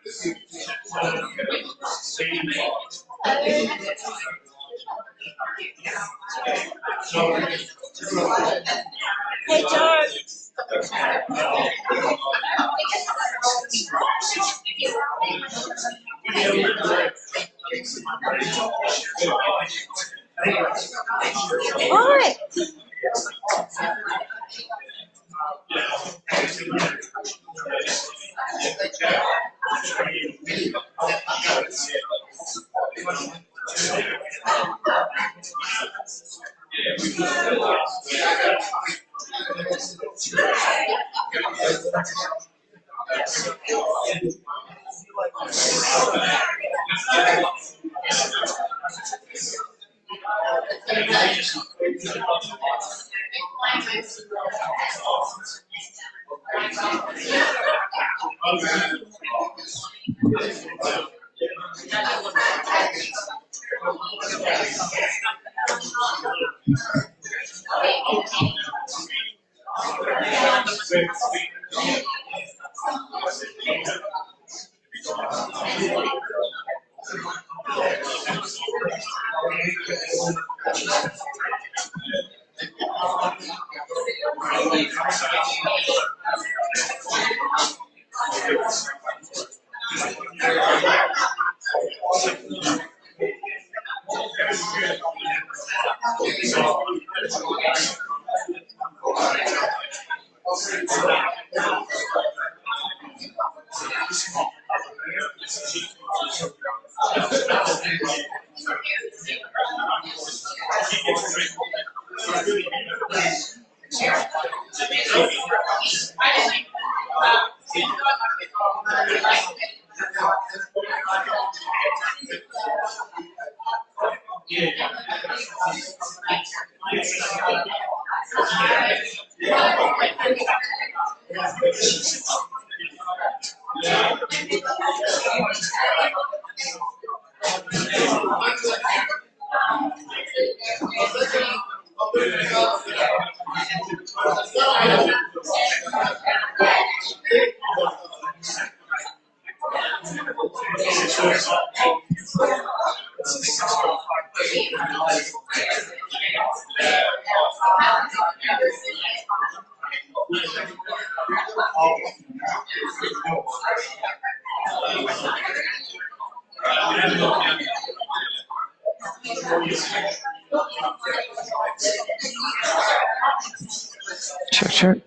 Hey, George. Hi. Check.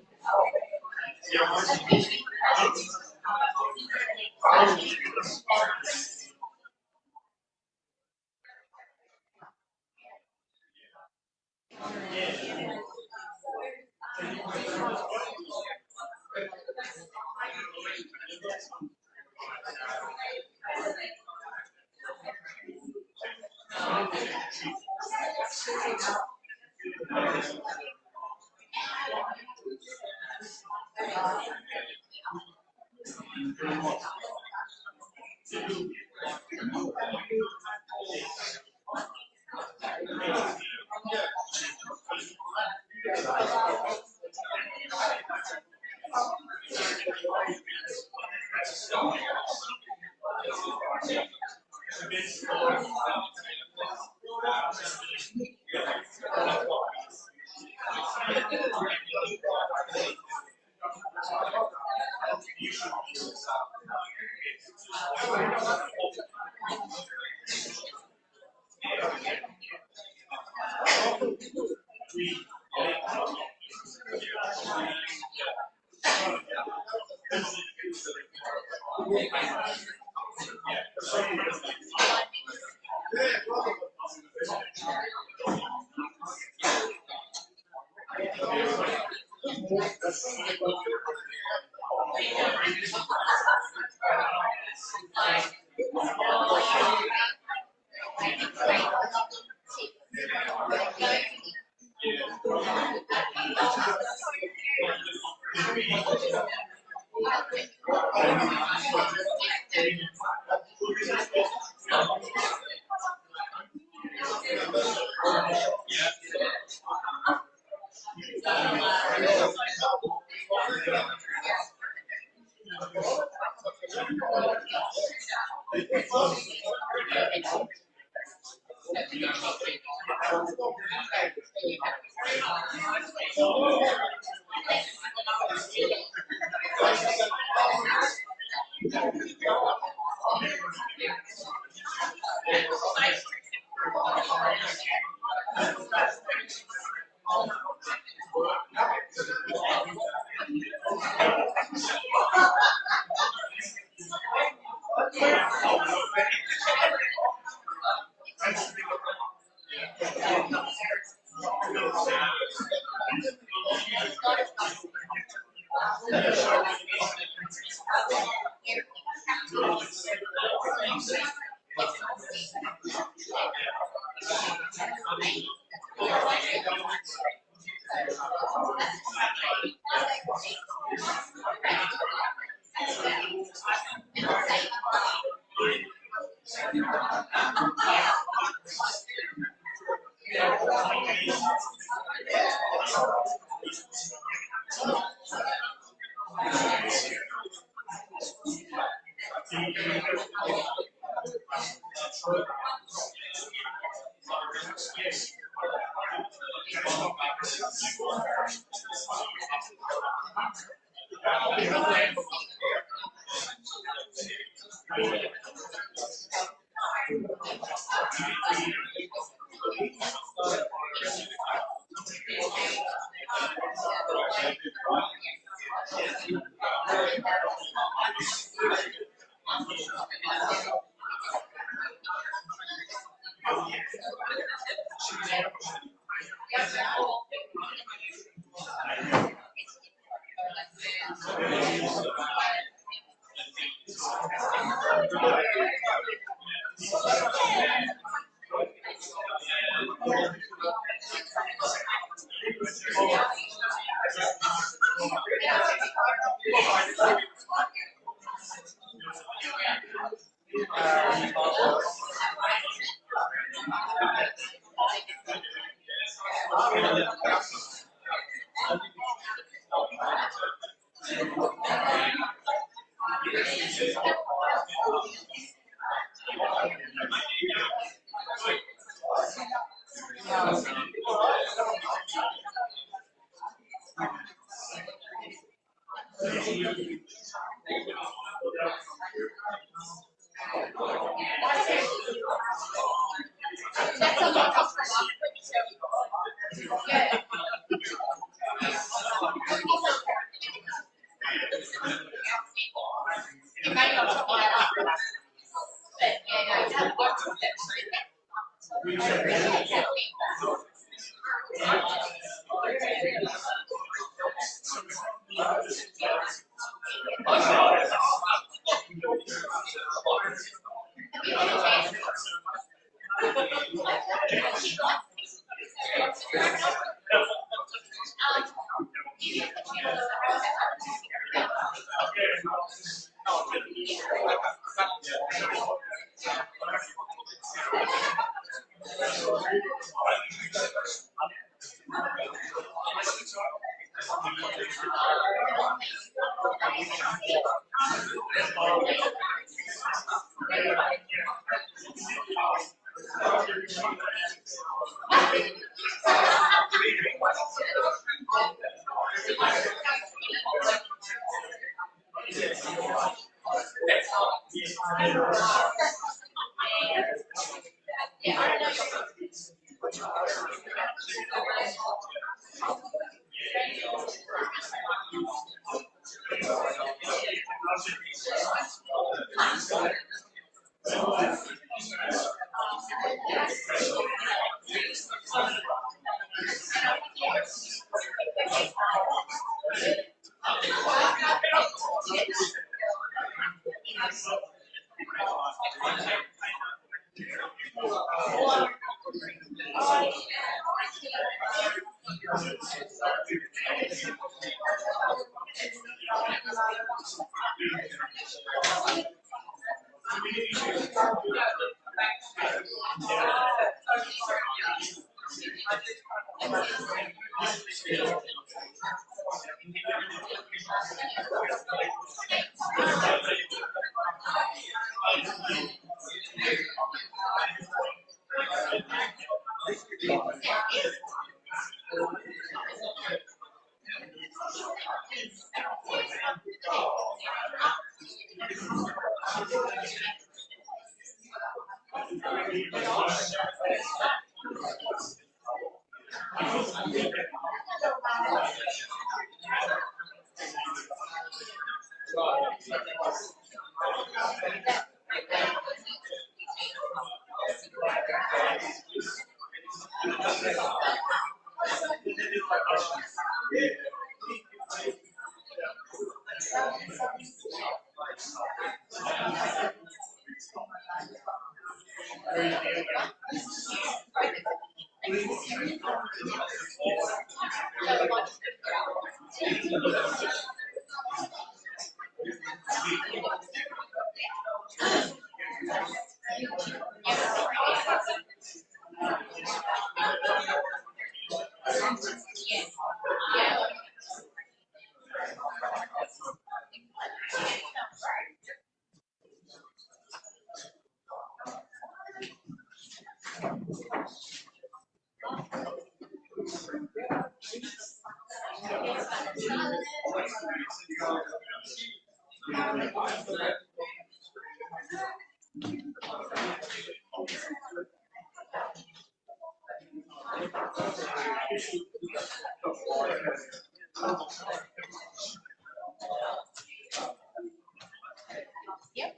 Yep,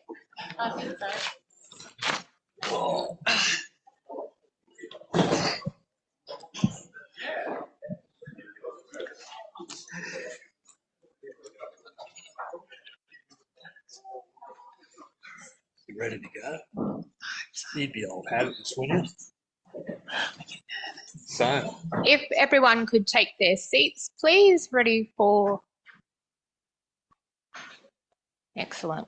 I think so. You ready to go? You'd be old habits, wouldn't you? So, If everyone could take their seats, please, ready for... Excellent.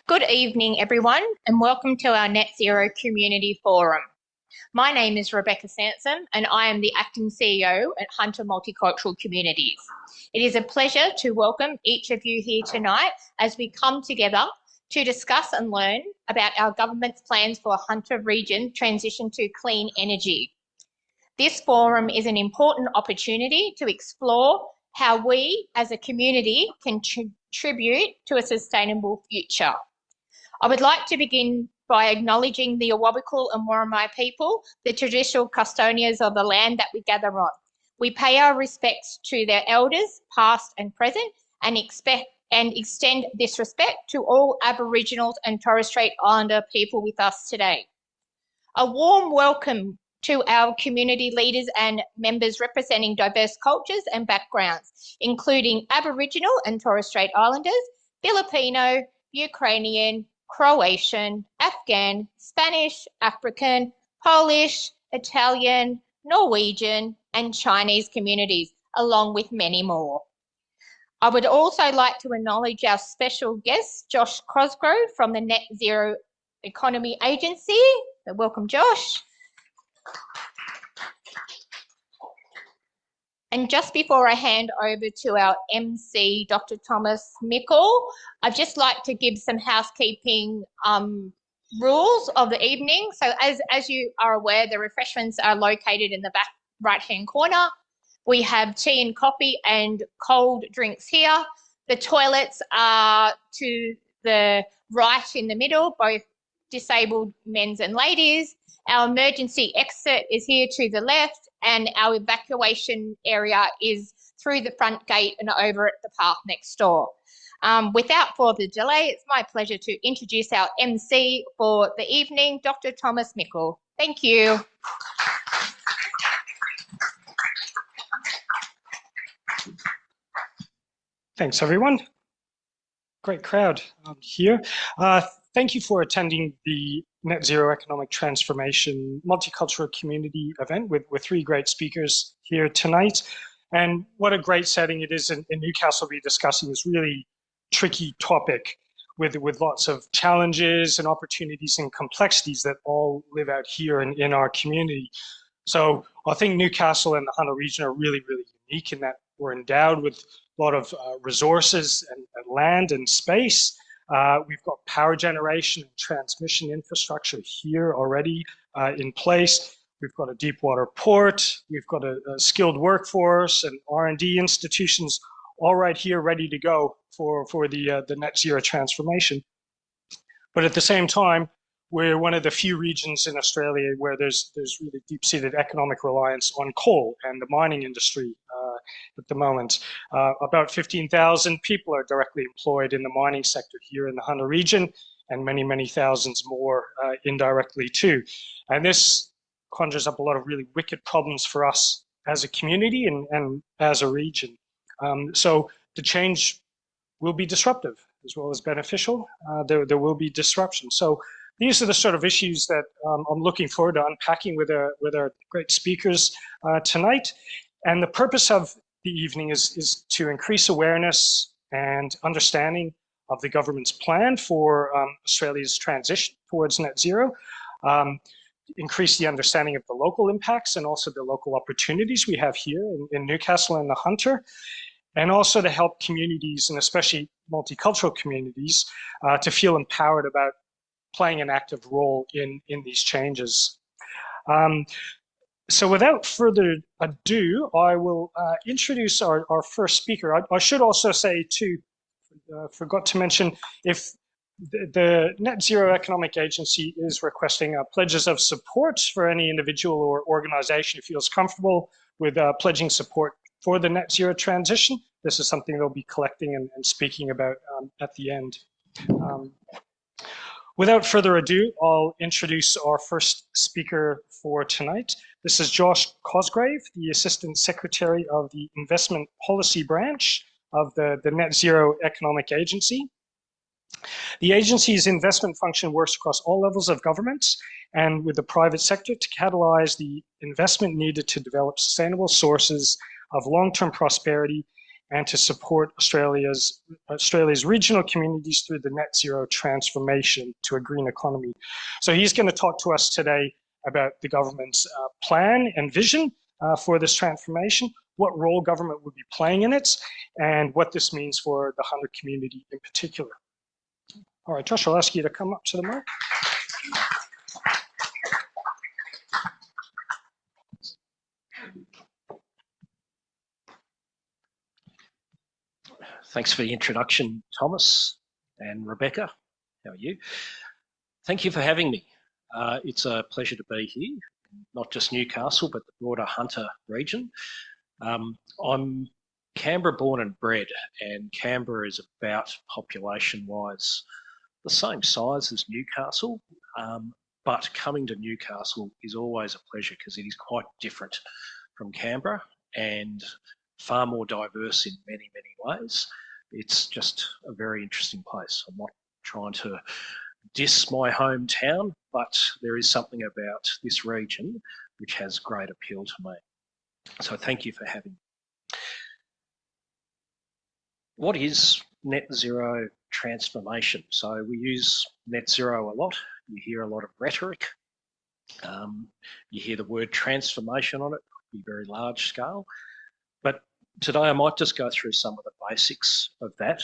Good evening, everyone, and welcome to our Net Zero Community Forum. My name is Rebecca Sansom, and I am the Acting CEO at Hunter Multicultural Communities. It is a pleasure to welcome each of you here tonight as we come together to discuss and learn about our government's plans for Hunter region transition to clean energy. This forum is an important opportunity to explore how we as a community can contribute to a sustainable future. I would like to begin by acknowledging the Awabakal and Worimi people, the traditional custodians of the land that we gather on. We pay our respects to their elders, past and present, and extend this respect to all Aboriginal and Torres Strait Islander people with us today. A warm welcome to our community leaders and members representing diverse cultures and backgrounds, including Aboriginal and Torres Strait Islanders, Filipino, Ukrainian, Croatian, Afghan, Spanish, African, Polish, Italian, Norwegian, and Chinese communities, along with many more. I would also like to acknowledge our special guest, Josh Cosgrove from the Net Zero Economy Agency. So welcome, Josh. And just before I hand over to our MC, Dr. Thomas Michel, I'd just like to give some housekeeping rules of the evening. So as you are aware, the refreshments are located in the back right-hand corner. We have tea and coffee and cold drinks here. The toilets are to the right in the middle, both disabled men's and ladies. Our emergency exit is here to the left, and our evacuation area is through the front gate and over at the path next door. Without further delay, it's my pleasure to introduce our MC for the evening, Dr. Thomas Michel. Thank you. Thanks, everyone. Great crowd here. Thank you for attending the Net Zero Economic Transformation Multicultural Community event with three great speakers here tonight. And what a great setting it is in Newcastle to be discussing this really tricky topic with lots of challenges and opportunities and complexities that all live out here in our community. So I think Newcastle and the Hunter region are really, really unique in that we're endowed with a lot of resources and land and space. We've got power generation and transmission infrastructure here already in place. We've got a deep water port. We've got a skilled workforce and R&D institutions all right here ready to go for the net zero transformation. But at the same time, we're one of the few regions in Australia where there's really deep-seated economic reliance on coal and the mining industry. at the moment. About 15,000 people are directly employed in the mining sector here in the Hunter region, and many, many thousands more indirectly too. And this conjures up a lot of really wicked problems for us as a community and as a region. So the change will be disruptive as well as beneficial. There will be disruption. So these are the sort of issues that I'm looking forward to unpacking with our great speakers tonight. And the purpose of the evening is to increase awareness and understanding of the government's plan for Australia's transition towards net zero, increase the understanding of the local impacts and also the local opportunities we have here in Newcastle and the Hunter, and also to help communities, and especially multicultural communities, to feel empowered about playing an active role in these changes. So without further ado, I will introduce our first speaker. I should also say too, forgot to mention, if the Net Zero Economic Agency is requesting pledges of support for any individual or organization who feels comfortable with pledging support for the net zero transition. This is something they'll be collecting and speaking about at the end. Without further ado, I'll introduce our first speaker for tonight. This is Josh Cosgrove, the Assistant Secretary of the Investment Policy Branch of the Net Zero Economic Agency. The agency's investment function works across all levels of government and with the private sector to catalyze the investment needed to develop sustainable sources of long-term prosperity and to support Australia's regional communities through the net zero transformation to a green economy. So he's going to talk to us today about the government's plan and vision for this transformation, what role government would be playing in it, and what this means for the Hunter community in particular. All right, Josh, I'll ask you to come up to the mic. Thanks for the introduction, Thomas and Rebecca. How are you? Thank you for having me. It's a pleasure to be here, not just Newcastle, but the broader Hunter region. I'm Canberra born and bred, and Canberra is about, population-wise, the same size as Newcastle, but coming to Newcastle is always a pleasure because it is quite different from Canberra and far more diverse in many, many ways. It's just a very interesting place. I'm not trying to diss my hometown, but there is something about this region which has great appeal to me. So thank you for having me. What is net zero transformation? So we use net zero a lot. You hear a lot of rhetoric. You hear the word transformation on it, could be very large scale. But today I might just go through some of the basics of that,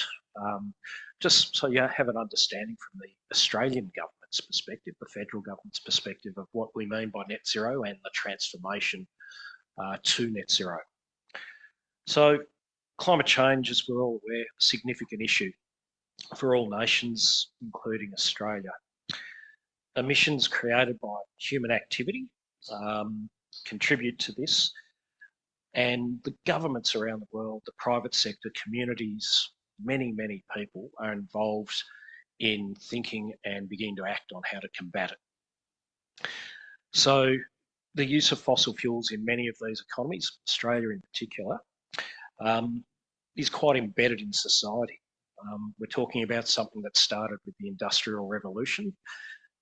just so you have an understanding from the Australian government's perspective, the federal government's perspective of what we mean by net zero and the transformation to net zero. So climate change, as we're all aware, a significant issue for all nations, including Australia. Emissions created by human activity contribute to this, and the governments around the world, the private sector, communities, many, many people are involved in thinking and beginning to act on how to combat it. So the use of fossil fuels in many of these economies, Australia in particular, is quite embedded in society. We're talking about something that started with the Industrial Revolution,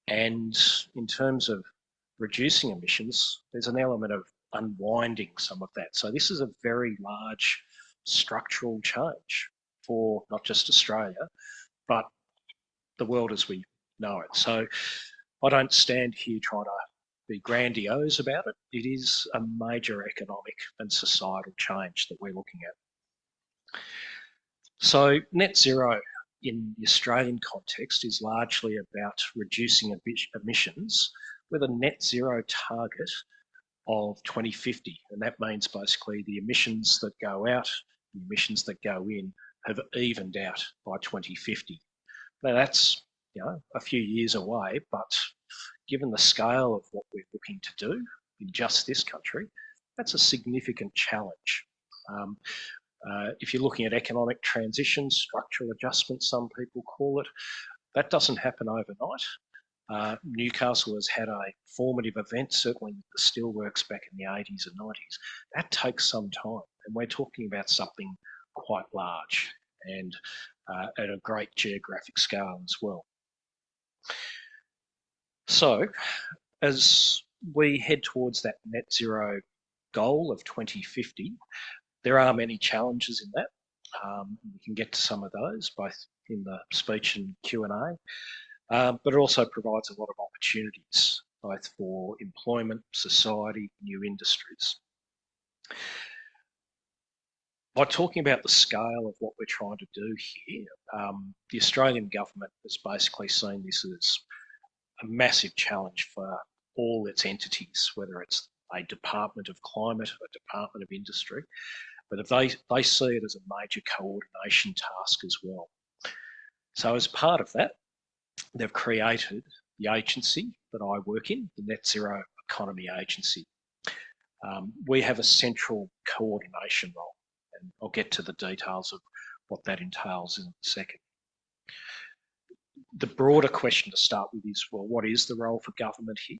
and in terms of reducing emissions, there's an element of unwinding some of that. So this is a very large structural change for not just Australia, but the world as we know it. So I don't stand here trying to be grandiose about it. It is a major economic and societal change that we're looking at. So net zero in the Australian context is largely about reducing emissions with a net zero target of 2050. And that means basically the emissions that go out, the emissions that go in have evened out by 2050. Now that's, a few years away, but given the scale of what we're looking to do in just this country, that's a significant challenge. If you're looking at economic transition, structural adjustment, some people call it, that doesn't happen overnight. Newcastle has had a formative event, certainly with the steelworks back in the 80s and 90s. That takes some time, and we're talking about something quite large and at a great geographic scale as well. So, as we head towards that net zero goal of 2050, there are many challenges in that. We can get to some of those, both in the speech and Q&A, but it also provides a lot of opportunities, both for employment, society, new industries. By talking about the scale of what we're trying to do here, the Australian government has basically seen this as a massive challenge for all its entities, whether it's a Department of Climate, a Department of Industry, but if they see it as a major coordination task as well. So as part of that, they've created the agency that I work in, the Net Zero Economy Agency. We have a central coordination role, and I'll get to the details of what that entails in a second. The broader question to start with is, well, what is the role for government here?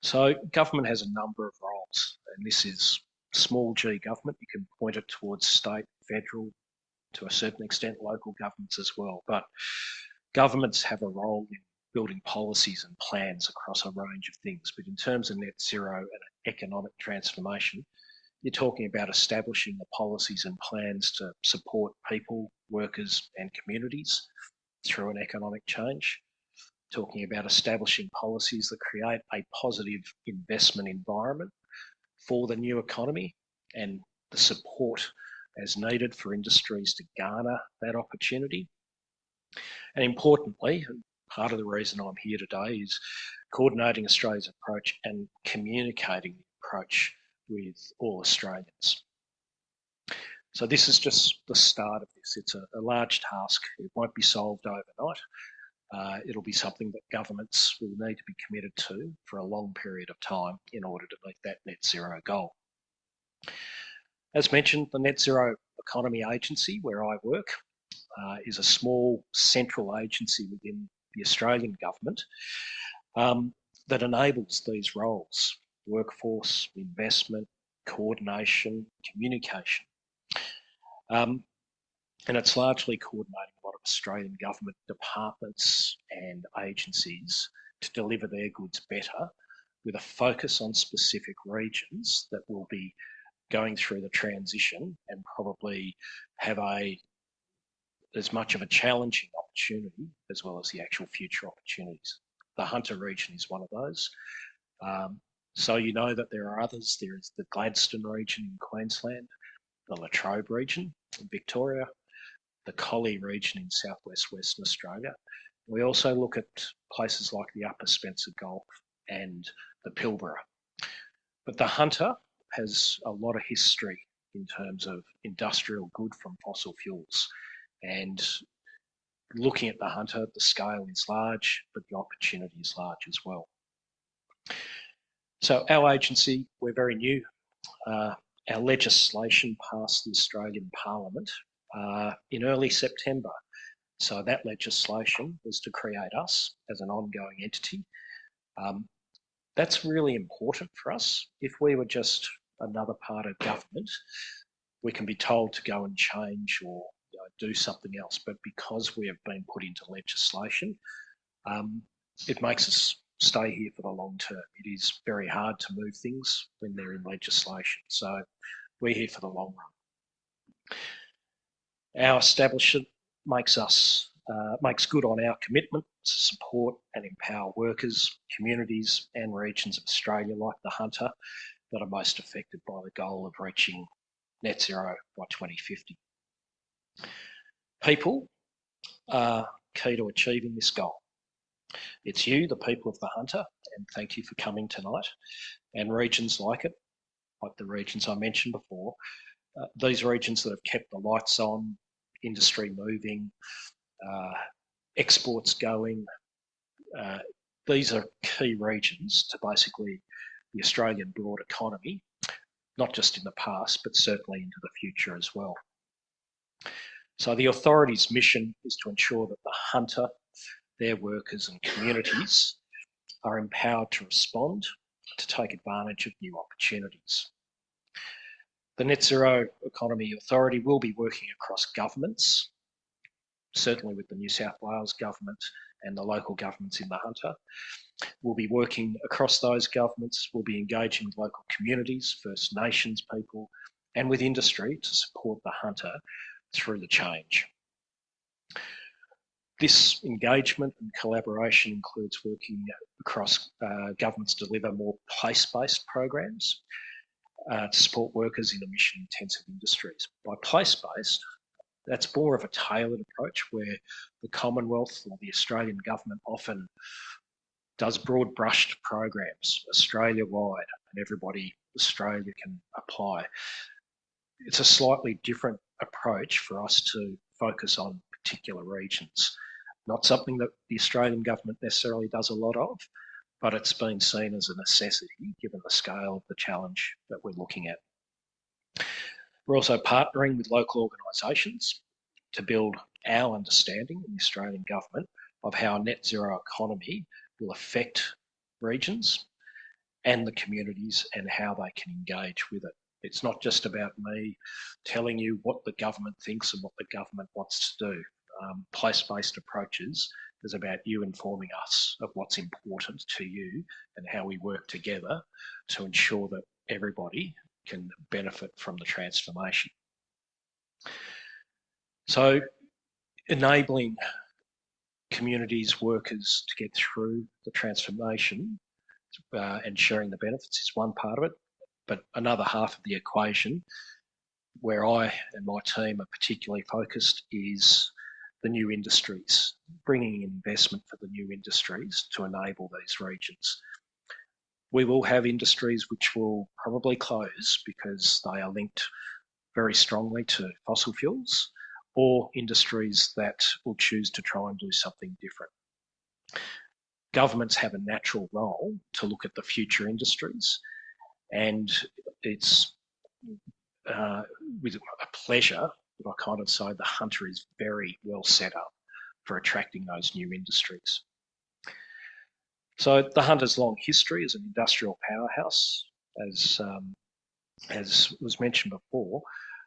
So government has a number of roles, and this is small g government. You can point it towards state, federal, to a certain extent local governments as well. But governments have a role in building policies and plans across a range of things. But in terms of net zero and economic transformation, you're talking about establishing the policies and plans to support people, workers and communities through an economic change. Talking about establishing policies that create a positive investment environment for the new economy and the support as needed for industries to garner that opportunity. And importantly, part of the reason I'm here today is coordinating Australia's approach and communicating the approach with all Australians. So this is just the start of this. It's a large task. It won't be solved overnight. It'll be something that governments will need to be committed to for a long period of time in order to meet that net zero goal. As mentioned, the Net Zero Economy Agency, where I work, is a small central agency within the Australian government that enables these roles: workforce, investment, coordination, communication. And it's largely coordinating a lot of Australian government departments and agencies to deliver their goods better, with a focus on specific regions that will be going through the transition and probably have as much of a challenging opportunity as well as the actual future opportunities. The Hunter region is one of those. So you know that there are others. There is the Gladstone region in Queensland, the Latrobe region in Victoria, the Collie region in southwest Western Australia. We also look at places like the Upper Spencer Gulf and the Pilbara. But the Hunter has a lot of history in terms of industrial good from fossil fuels. And looking at the Hunter, the scale is large, but the opportunity is large as well. So our agency, we're very new. Our legislation passed the Australian Parliament in early September. So that legislation was to create us as an ongoing entity. That's really important for us. If we were just another part of government, we can be told to go and change or do something else. But because we have been put into legislation, it makes us stay here for the long term. It is very hard to move things when they're in legislation. So we're here for the long run. Our establishment makes good on our commitment to support and empower workers, communities and regions of Australia like the Hunter that are most affected by the goal of reaching net zero by 2050. People are key to achieving this goal. It's you, the people of the Hunter, and thank you for coming tonight, and regions like it, like the regions I mentioned before, these regions that have kept the lights on, industry moving, exports going. These are key regions to basically the Australian broad economy not just in the past, but certainly into the future as well. So the authority's mission is to ensure that the hunter, their workers and communities are empowered to respond, to take advantage of new opportunities. The Net Zero Economy Authority will be working across governments, certainly with the New South Wales government and the local governments in the hunter. We'll be working across those governments. We'll be engaging with local communities, First Nations people, and with industry to support the hunter through the change. This engagement and collaboration includes working across governments to deliver more place-based programs to support workers in emission-intensive industries. By place-based, that's more of a tailored approach where the Commonwealth or the Australian government often does broad-brushed programs Australia-wide, and everybody Australia can apply. It's a slightly different approach for us to focus on particular regions. Not something that the Australian government necessarily does a lot of, but it's been seen as a necessity given the scale of the challenge that we're looking at. We're also partnering with local organisations to build our understanding in the Australian government of how a net zero economy will affect regions and the communities and how they can engage with it. It's not just about me telling you what the government thinks and what the government wants to do. Place-based approaches is about you informing us of what's important to you and how we work together to ensure that everybody can benefit from the transformation. So enabling communities, workers to get through the transformation and sharing the benefits is one part of it, but another half of the equation where I and my team are particularly focused is the new industries, bringing in investment for the new industries to enable these regions. We will have industries which will probably close because they are linked very strongly to fossil fuels, or industries that will choose to try and do something different. Governments have a natural role to look at the future industries, and it's with a pleasure that I kind of say the hunter is very well set up for attracting those new industries. So the hunter's long history as an industrial powerhouse, as was mentioned before,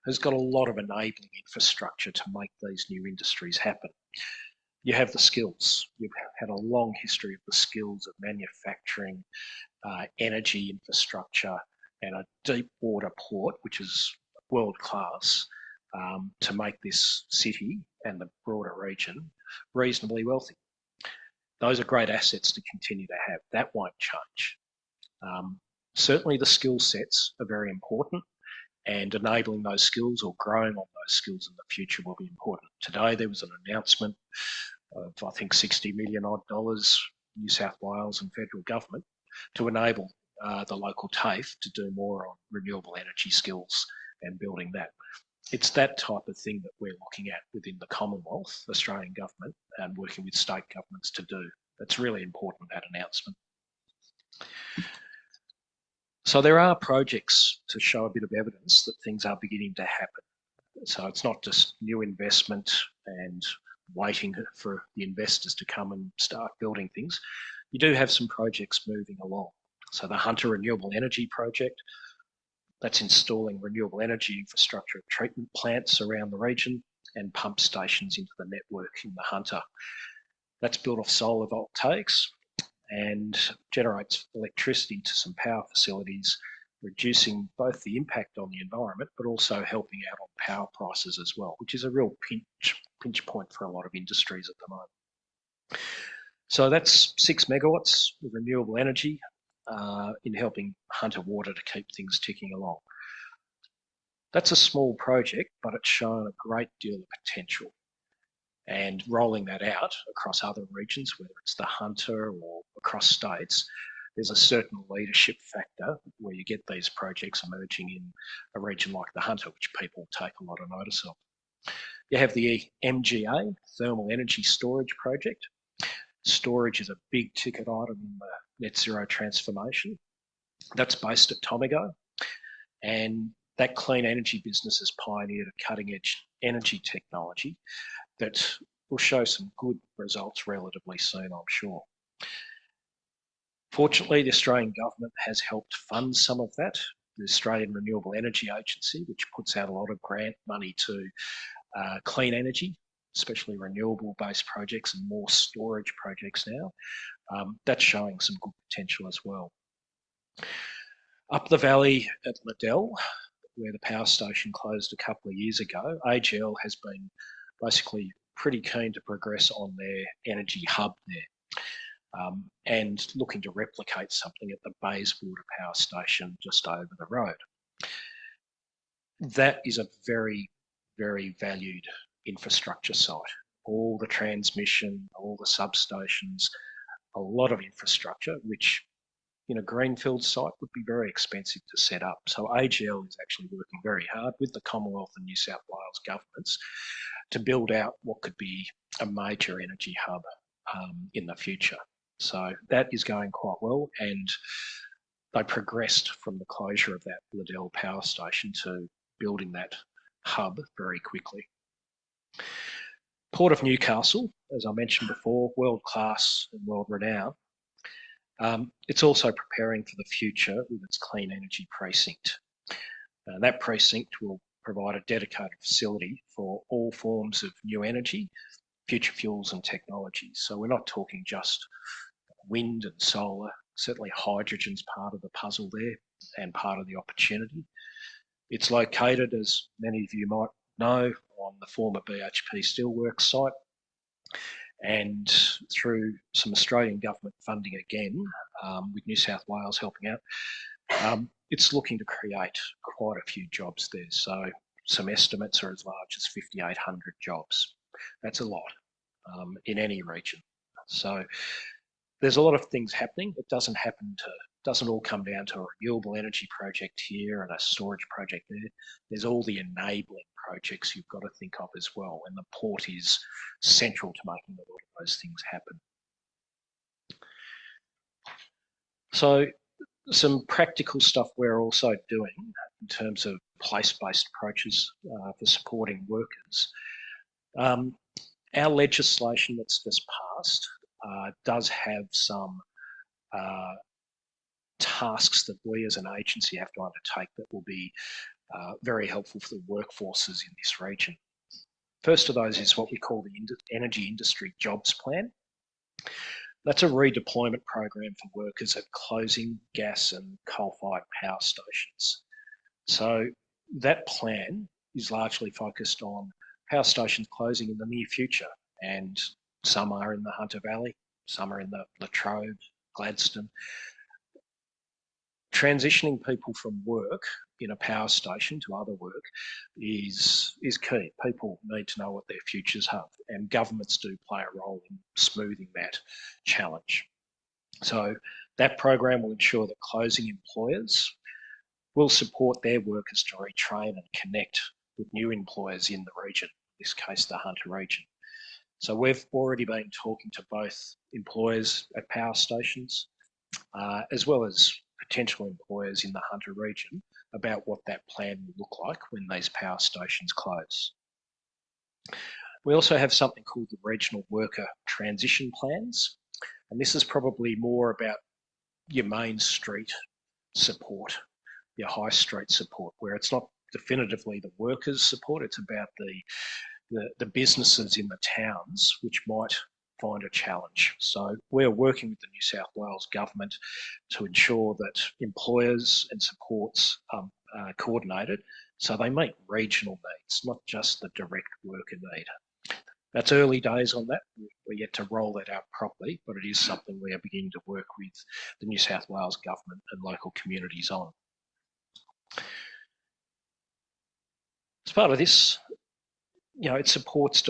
has got a lot of enabling infrastructure to make these new industries happen. You have the skills. You've had a long history of the skills of manufacturing, energy infrastructure, and a deep water port, which is world class, to make this city and the broader region reasonably wealthy. Those are great assets to continue to have. That won't change. Certainly the skill sets are very important, and enabling those skills or growing on those skills in the future will be important. Today there was an announcement of, I think, $60 million odd, New South Wales and federal government, to enable the local TAFE to do more on renewable energy skills and building that. It's that type of thing that we're looking at within the Commonwealth, Australian government, and working with state governments to do. That's really important, that announcement. So there are projects to show a bit of evidence that things are beginning to happen. So it's not just new investment and waiting for the investors to come and start building things. You do have some projects moving along. So the Hunter Renewable Energy Project, that's installing renewable energy infrastructure at treatment plants around the region and pump stations into the network in the Hunter. That's built off solar voltaics and generates electricity to some power facilities, reducing both the impact on the environment, but also helping out on power prices as well, which is a real pinch point for a lot of industries at the moment. So that's 6 megawatts of renewable energy in helping Hunter Water to keep things ticking along. That's a small project, but it's shown a great deal of potential. And rolling that out across other regions, whether it's the Hunter or across states, there's a certain leadership factor where you get these projects emerging in a region like the Hunter, which people take a lot of notice of. You have the MGA, Thermal Energy Storage Project. Storage is a big ticket item in the net zero transformation. That's based at Tomago. And that clean energy business has pioneered a cutting-edge energy technology that will show some good results relatively soon, I'm sure. Fortunately, the Australian government has helped fund some of that. The Australian Renewable Energy Agency, which puts out a lot of grant money to clean energy, especially renewable-based projects and more storage projects now. That's showing some good potential as well. Up the valley at Liddell, where the power station closed a couple of years ago, AGL has been basically pretty keen to progress on their energy hub there, and looking to replicate something at the Bayswater power station just over the road. That is a very, very valued infrastructure site. All the transmission, all the substations, a lot of infrastructure, which in a greenfield site would be very expensive to set up. So AGL is actually working very hard with the Commonwealth and New South Wales governments to build out what could be a major energy hub in the future. So that is going quite well, and they progressed from the closure of that Liddell power station to building that hub very quickly. Port of Newcastle, as I mentioned before, world-class and world-renowned. It's also preparing for the future with its clean energy precinct. That precinct will provide a dedicated facility for all forms of new energy, future fuels and technologies. So we're not talking just wind and solar. Certainly hydrogen's part of the puzzle there and part of the opportunity. It's located, as many of you might know, on the former BHP Steelworks site, and through some Australian government funding again, with New South Wales helping out, it's looking to create quite a few jobs there. So some estimates are as large as 5,800 jobs. That's a lot in any region. So there's a lot of things happening. It doesn't all come down to a renewable energy project here and a storage project there. There's all the enabling projects you've got to think of as well, and the port is central to making a lot of those things happen. So some practical stuff we're also doing in terms of place-based approaches for supporting workers. Our legislation that's just passed does have some tasks that we as an agency have to undertake that will be very helpful for the workforces in this region. First of those is what we call the Energy Industry Jobs Plan. That's a redeployment program for workers at closing gas and coal-fired power stations. So that plan is largely focused on power stations closing in the near future, and some are in the Hunter Valley, some are in the Latrobe, Gladstone. Transitioning people from work in a power station to other work is key. People need to know what their futures have, and governments do play a role in smoothing that challenge. So that program will ensure that closing employers will support their workers to retrain and connect with new employers in the region, in this case the Hunter region. So we've already been talking to both employers at power stations as well as potential employers in the Hunter region about what that plan will look like when these power stations close. We also have something called the Regional Worker Transition Plans, and this is probably more about your main street support, your high street support, where it's not definitively the workers' support, it's about the businesses in the towns which might find a challenge. So we're working with the New South Wales government to ensure that employers and supports are coordinated so they meet regional needs, not just the direct worker need. That's early days on that. We're yet to roll that out properly, but it is something we are beginning to work with the New South Wales government and local communities on. As part of this, it supports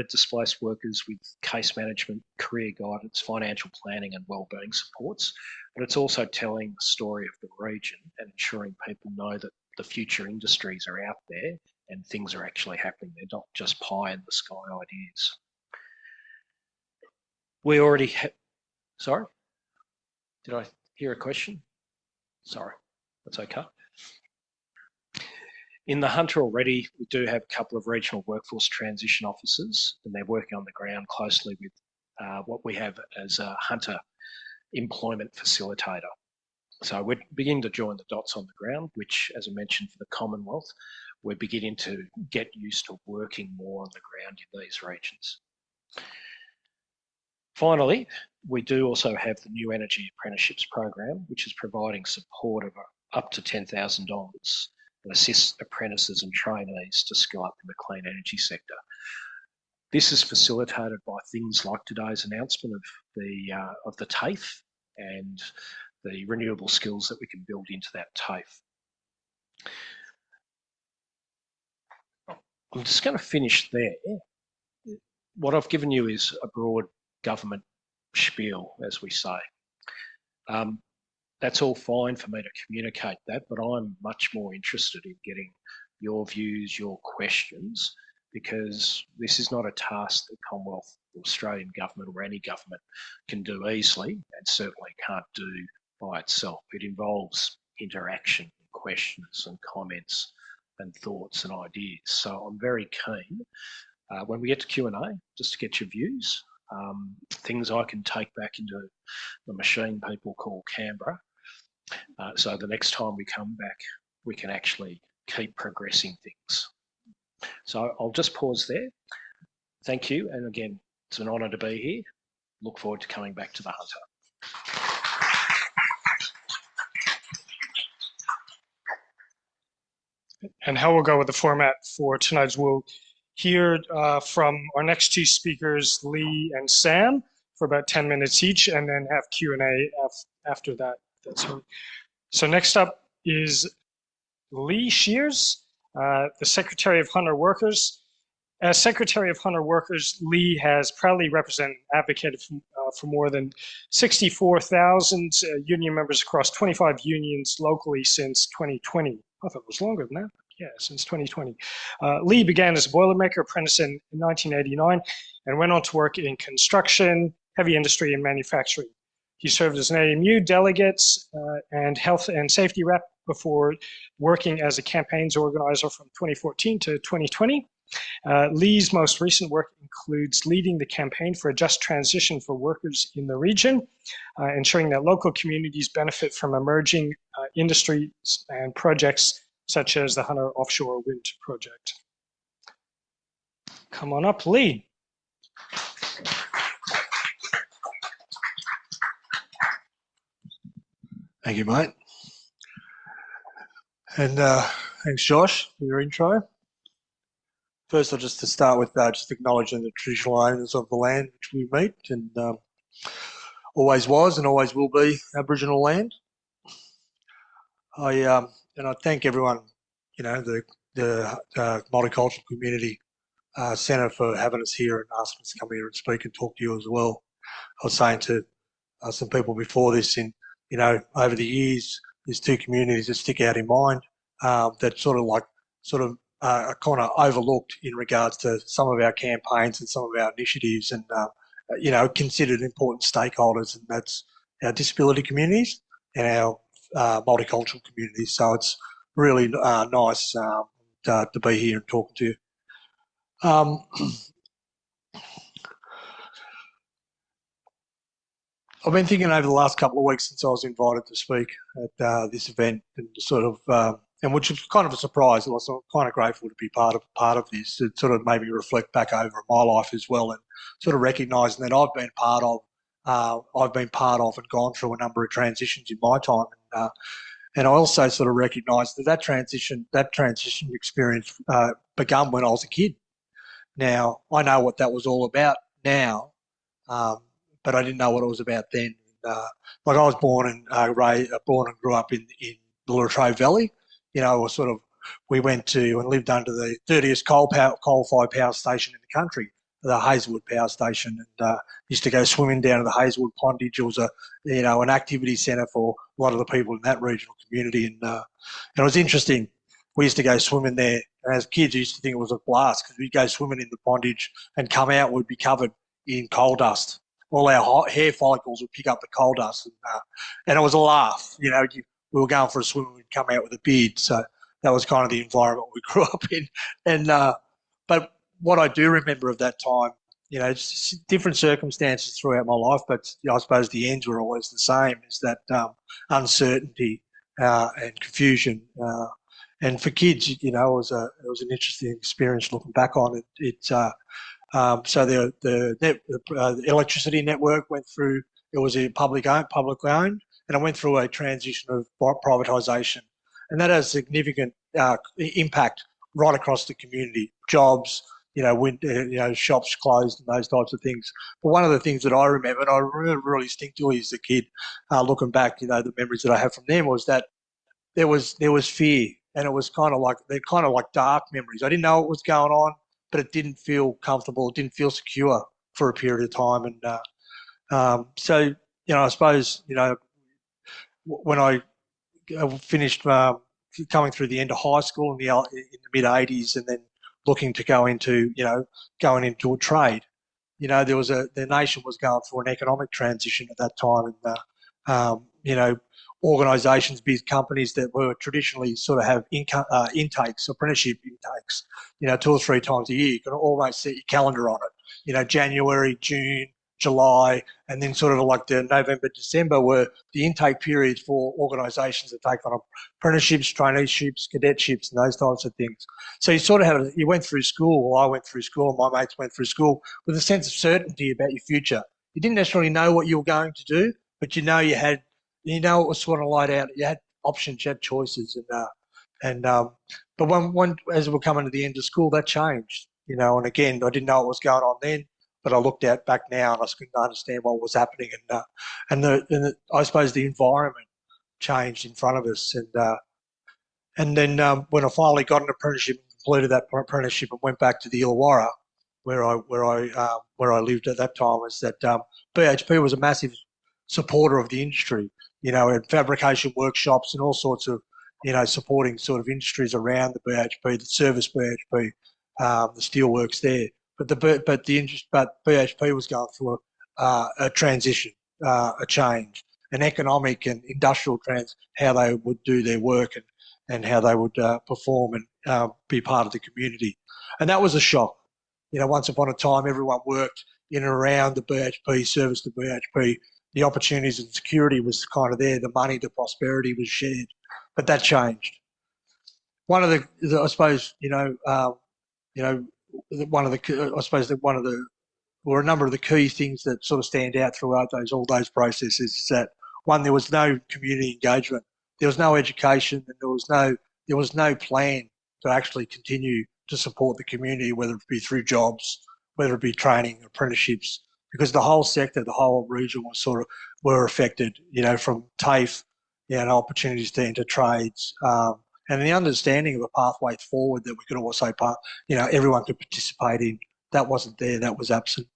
displaced workers with case management, career guidance, financial planning and wellbeing supports, but it's also telling the story of the region and ensuring people know that the future industries are out there and things are actually happening. They're not just pie in the sky ideas. We already have, sorry? Did I hear a question? Sorry, that's okay. In the Hunter already, we do have a couple of regional workforce transition officers, and they're working on the ground closely with what we have as a Hunter employment facilitator. So we're beginning to join the dots on the ground, which, as I mentioned, for the Commonwealth, we're beginning to get used to working more on the ground in these regions. Finally, we do also have the New Energy Apprenticeships program, which is providing support of up to $10,000 and assists apprentices and trainees to skill up in the clean energy sector. This is facilitated by things like today's announcement of the TAFE and the renewable skills that we can build into that TAFE. I'm just going to finish there. What I've given you is a broad government spiel, as we say. That's all fine for me to communicate that, but I'm much more interested in getting your views, your questions, because this is not a task that Commonwealth or Australian government or any government can do easily, and certainly can't do by itself. It involves interaction, questions and comments and thoughts and ideas. So I'm very keen, when we get to Q&A, just to get your views, things I can take back into the machine people call Canberra. So the next time we come back, we can actually keep progressing things. So I'll just pause there. Thank you. And again, it's an honour to be here. Look forward to coming back to the Hunter. And how we'll go with the format for tonight is we'll hear from our next two speakers, Leigh and Sam, for about 10 minutes each, and then have Q&A after that. So next up is Leigh Shears, the Secretary of Hunter Workers. As Secretary of Hunter Workers, Leigh has proudly represented and advocated for more than 64,000 union members across 25 unions locally since 2020. I thought it was longer than that. Yeah, since 2020. Leigh began as a Boilermaker apprentice in 1989 and went on to work in construction, heavy industry, and manufacturing. He served as an AMU delegate and health and safety rep before working as a campaigns organizer from 2014 to 2020. Leigh's most recent work includes leading the campaign for a just transition for workers in the region, ensuring that local communities benefit from emerging industries and projects such as the Hunter Offshore Wind Project. Come on up, Leigh. Thank you, mate. And thanks, Josh, for your intro. First, I'll just to start with just acknowledging the traditional owners of the land which we meet, and always was and always will be Aboriginal land. I thank everyone, the Multicultural Community Centre for having us here and asking us to come here and speak and talk to you as well. I was saying to some people before this, over the years, there's two communities that stick out in mind that are kind of overlooked in regards to some of our campaigns and some of our initiatives, and considered important stakeholders, and that's our disability communities and our multicultural communities. So it's really nice to be here and talking to you. I've been thinking over the last couple of weeks since I was invited to speak at this event, and and which is kind of a surprise. I'm kind of grateful to be part of this. It sort of made me reflect back over my life as well, and sort of recognising that I've been part of and gone through a number of transitions in my time, and I also sort of recognise that transition experience began when I was a kid. Now I know what that was all about now, but I didn't know what it was about then. I was born and grew up in the Waratah Valley. We went to and lived under the dirtiest coal-fired power station in the country, the Hazelwood Power Station, and used to go swimming down to the Hazelwood Pondage. It was an activity centre for a lot of the people in that regional community, and it was interesting. We used to go swimming there, and as kids, we used to think it was a blast because we'd go swimming in the pondage and come out, we'd be covered in coal dust. All our hair follicles would pick up the coal dust, and it was a laugh. We were going for a swim and we'd come out with a beard. So that was kind of the environment we grew up in. And but what I do remember of that time, it's different circumstances throughout my life, but I suppose the ends were always the same, is that uncertainty and confusion. And for kids, it was an interesting experience looking back on it. So the electricity network went through. It was a public owned, and it went through a transition of privatisation, and that has significant impact right across the community. Jobs, shops closed and those types of things. But one of the things that I remember, and I remember really distinctly as a kid, looking back, the memories that I have from them was that there was fear, and it was they're kind of like dark memories. I didn't know what was going on, but it didn't feel comfortable. It didn't feel secure for a period of time. And so, I suppose, when I finished coming through the end of high school in the mid '80s, and then looking to go into a trade, the nation was going through an economic transition at that time, and organisations, big companies that were traditionally sort of have intakes, apprenticeship intakes, 2 or 3 times a year. You can almost set your calendar on it. January, June, July, and then sort of like the November, December were the intake periods for organisations that take on apprenticeships, traineeships, cadetships, and those types of things. So you sort of you went through school, or I went through school, and my mates went through school with a sense of certainty about your future. You didn't necessarily know what you were going to do, but it was sort of laid out. You had options, you had choices, but when as we're coming to the end of school, that changed. And again, I didn't know what was going on then, but I looked back now, and I couldn't understand what was happening, and I suppose the environment changed in front of us, and then when I finally got an apprenticeship, completed that apprenticeship, and went back to the Illawarra, where I lived at that time, was that BHP was a massive supporter of the industry, and fabrication workshops and all sorts of, supporting sort of industries around the BHP, the service BHP, the steelworks there. But BHP was going through a transition, a change, an economic and industrial how they would do their work and how they would perform and be part of the community. And that was a shock. Once upon a time, everyone worked in and around the BHP, serviced the BHP. The opportunities and security was kind of there. The money, the prosperity was shared, but that changed. One of the I suppose, or a number of the key things that sort of stand out throughout all those processes is that, one, there was no community engagement, there was no education, and there was no plan to actually continue to support the community, whether it be through jobs, whether it be training, apprenticeships, because the whole sector, the whole region were affected, from TAFE, opportunities to enter trades, and the understanding of a pathway forward that we could also, everyone could participate in. That wasn't there. That was absent.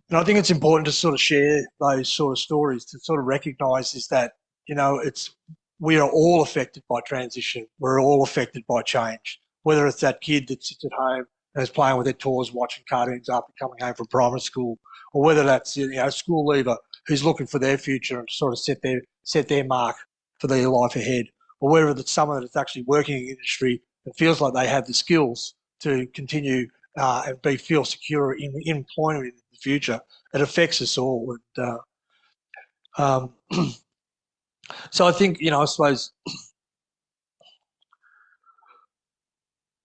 And I think it's important to sort of share those sort of stories to sort of recognise is that, we are all affected by transition. We're all affected by change, whether it's that kid that sits at home and is playing with their toys, watching cartoons after coming home from primary school, or whether that's, a school leaver who's looking for their future and sort of set their mark for their life ahead, or whether it's someone that's actually working in the industry and feels like they have the skills to continue and feel secure in employment in the future. It affects us all. And so I think, I suppose,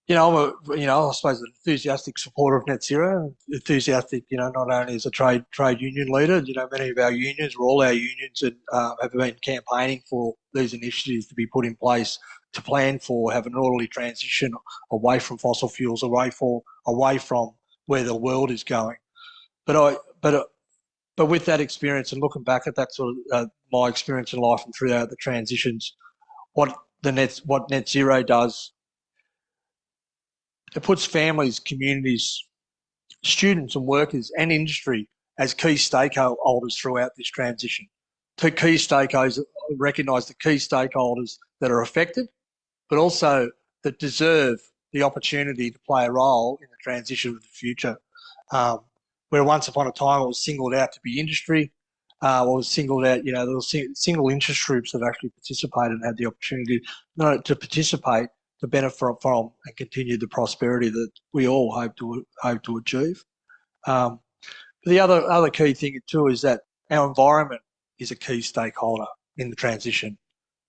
I suppose an enthusiastic supporter of net zero, enthusiastic, not only as a trade union leader, many of our unions, or all our unions, have been campaigning for these initiatives to be put in place to plan for, have an orderly transition away from fossil fuels, away from where the world is going. But with that experience and looking back at that sort of my experience in life and throughout the transitions, what net zero does, it puts families, communities, students and workers and industry as key stakeholders throughout this transition. To key stakeholders, recognise the key stakeholders that are affected, but also that deserve the opportunity to play a role in the transition of the future. Where once upon a time it was singled out to be industry, or singled out. There were single interest groups that actually participated and had the opportunity not to participate, to benefit from and continue the prosperity that we all hope to achieve. The other key thing too is that our environment is a key stakeholder in the transition,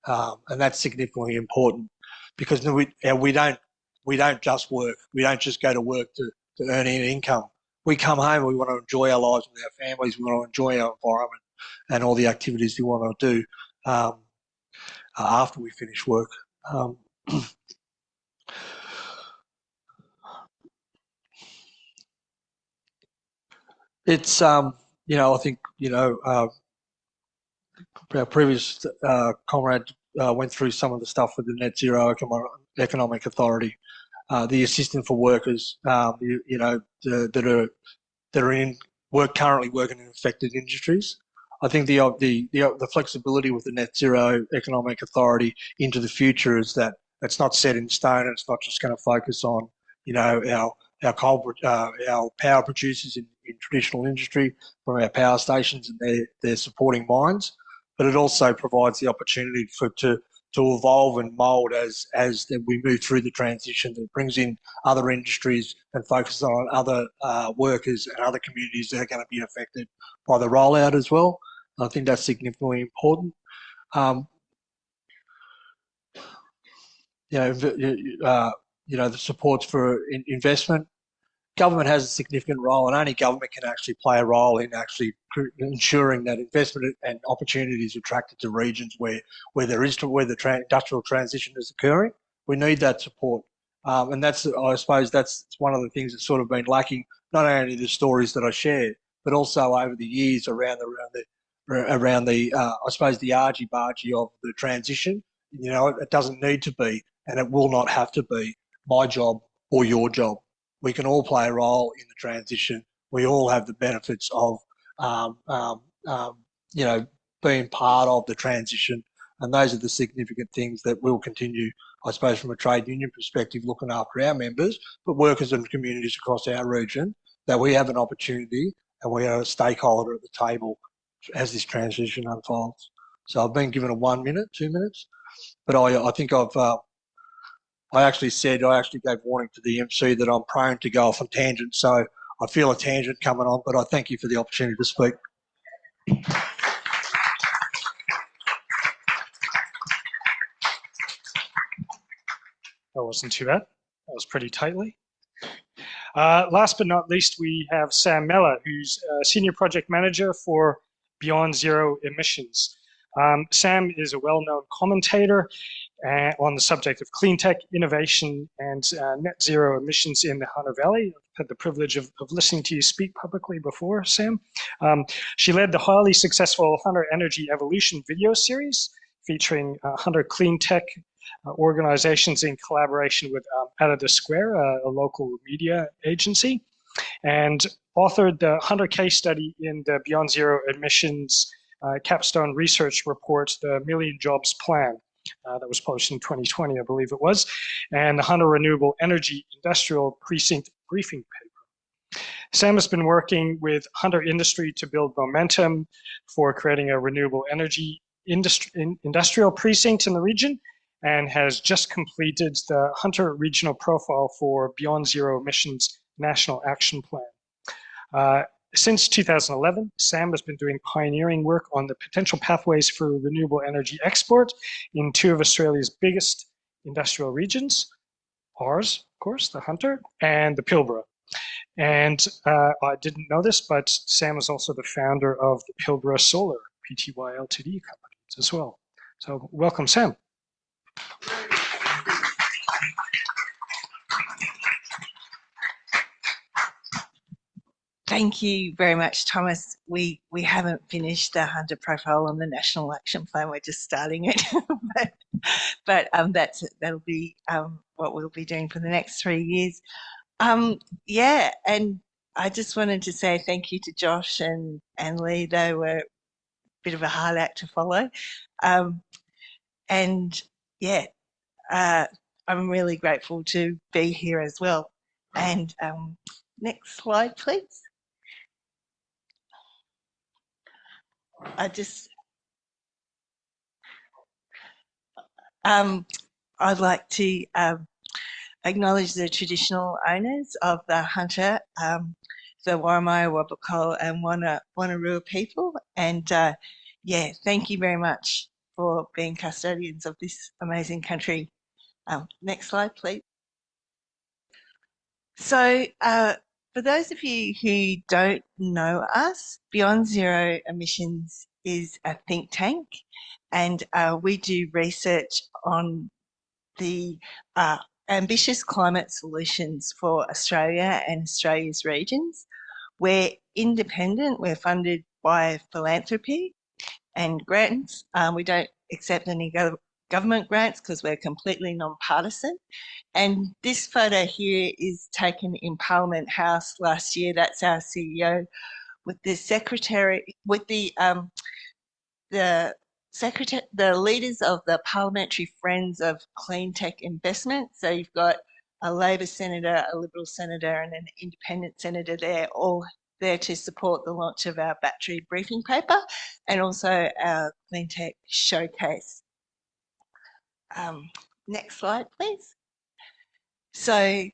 and that's significantly important because we don't just work. We don't just go to work to earn an income. We come home and we want to enjoy our lives with our families. We want to enjoy our environment and all the activities we want to do after we finish work. It's I think our previous comrade went through some of the stuff with the Net Zero Economic Authority, the assistant for workers, that are in work currently working in affected industries. I think the flexibility with the Net Zero Economic Authority into the future is that it's not set in stone, and it's not just going to focus on our power producers in traditional industry from our power stations and their supporting mines, but it also provides the opportunity to evolve and mould as we move through the transition. It brings in other industries and focuses on other workers and other communities that are going to be affected by the rollout as well. I think that's significantly important. The supports for investment. Government has a significant role, and only government can actually play a role in actually ensuring that investment and opportunities are attracted to regions where the industrial transition is occurring. We need that support, and I suppose that's one of the things that's sort of been lacking, not only the stories that I shared, but also over the years around the I suppose the argy-bargy of the transition. It doesn't need to be, and it will not have to be my job or your job. We can all play a role in the transition. We all have the benefits of, being part of the transition. And those are the significant things that will continue, I suppose, from a trade union perspective, looking after our members, but workers and communities across our region, that we have an opportunity and we are a stakeholder at the table as this transition unfolds. So I've been given a 1 minute, 2 minutes, but I think I actually gave warning to the MC that I'm prone to go off on tangents, so I feel a tangent coming on, but I thank you for the opportunity to speak. That wasn't too bad. That was pretty tightly. Last but not least, we have Sam Mella, who's Senior Project Manager for Beyond Zero Emissions. Sam is a well-known commentator on the subject of clean tech, innovation, and net zero emissions in the Hunter Valley. I've had the privilege of listening to you speak publicly before, Sam. She led the highly successful Hunter Energy Evolution video series featuring Hunter clean tech organizations in collaboration with Out of the Square, a local media agency, and authored the Hunter case study in the Beyond Zero Emissions capstone research report, the Million Jobs Plan, that was published in 2020, I believe it was, and the Hunter Renewable Energy Industrial Precinct briefing paper. Sam has been working with Hunter industry to build momentum for creating a renewable energy industrial precinct in the region, and has just completed the Hunter Regional Profile for Beyond Zero Emissions National Action Plan. Since 2011, Sam has been doing pioneering work on the potential pathways for renewable energy export in two of Australia's biggest industrial regions, ours, of course, the Hunter, and the Pilbara. And I didn't know this, but Sam is also the founder of the Pilbara Solar Pty Ltd company as well. So welcome, Sam. Thank you very much, Thomas. We haven't finished the Hunter profile on the National Action Plan. We're just starting it, but that'll be what we'll be doing for the next 3 years. Yeah, and I just wanted to say thank you to Josh and Leigh. They were a bit of a hard act to follow, and yeah, I'm really grateful to be here as well. And next slide, please. I'd like to acknowledge the traditional owners of the Hunter, the Waramai, Wabakol and Wanarua people. And yeah, thank you very much for being custodians of this amazing country. Next slide, please. So for those of you who don't know us, Beyond Zero Emissions is a think tank, and we do research on the ambitious climate solutions for Australia and Australia's regions. We're independent, we're funded by philanthropy and grants. We don't accept any government grants because we're completely non-partisan. And this photo here is taken in Parliament House last year. That's our CEO with the secretary, with the leaders of the Parliamentary Friends of Clean Tech Investment. So you've got a Labor senator, a Liberal senator, and an independent senator there, all there to support the launch of our battery briefing paper and also our Clean Tech Showcase. Next slide, please. So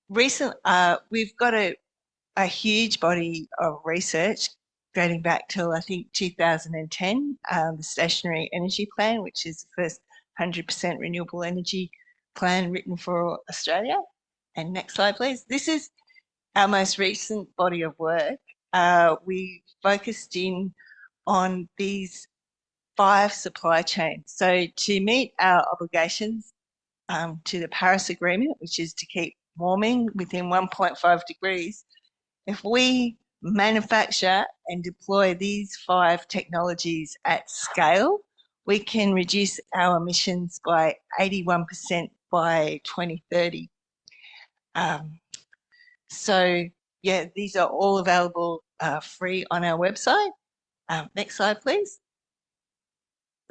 we've got a huge body of research dating back till I think 2010, the Stationary Energy Plan, which is the first 100% renewable energy plan written for Australia. And next slide, please. This is our most recent body of work. We focused in on these 5 supply chains. So to meet our obligations to the Paris Agreement, which is to keep warming within 1.5 degrees, if we manufacture and deploy these 5 technologies at scale, we can reduce our emissions by 81% by 2030. So yeah, these are all available free on our website. Next slide, please.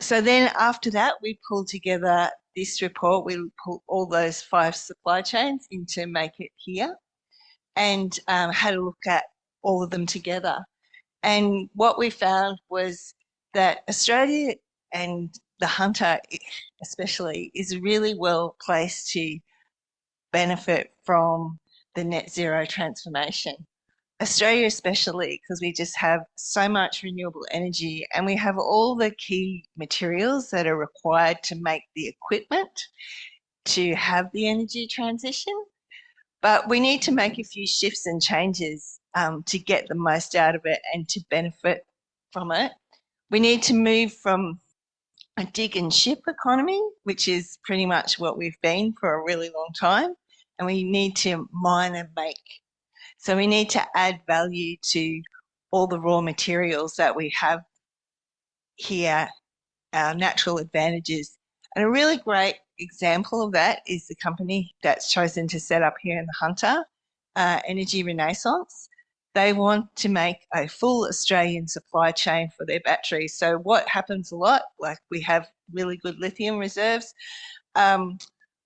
So then after that, we pulled together this report. We pulled all those 5 supply chains into Make It Here and had a look at all of them together. And what we found was that Australia and the Hunter especially is really well placed to benefit from the net zero transformation. Australia especially, because we just have so much renewable energy and we have all the key materials that are required to make the equipment to have the energy transition. But we need to make a few shifts and changes to get the most out of it and to benefit from it. We need to move from a dig and ship economy, which is pretty much what we've been for a really long time, and we need to mine and make. So we need to add value to all the raw materials that we have here, our natural advantages. And a really great example of that is the company that's chosen to set up here in the Hunter, Energy Renaissance. They want to make a full Australian supply chain for their batteries. So what happens a lot, like we have really good lithium reserves,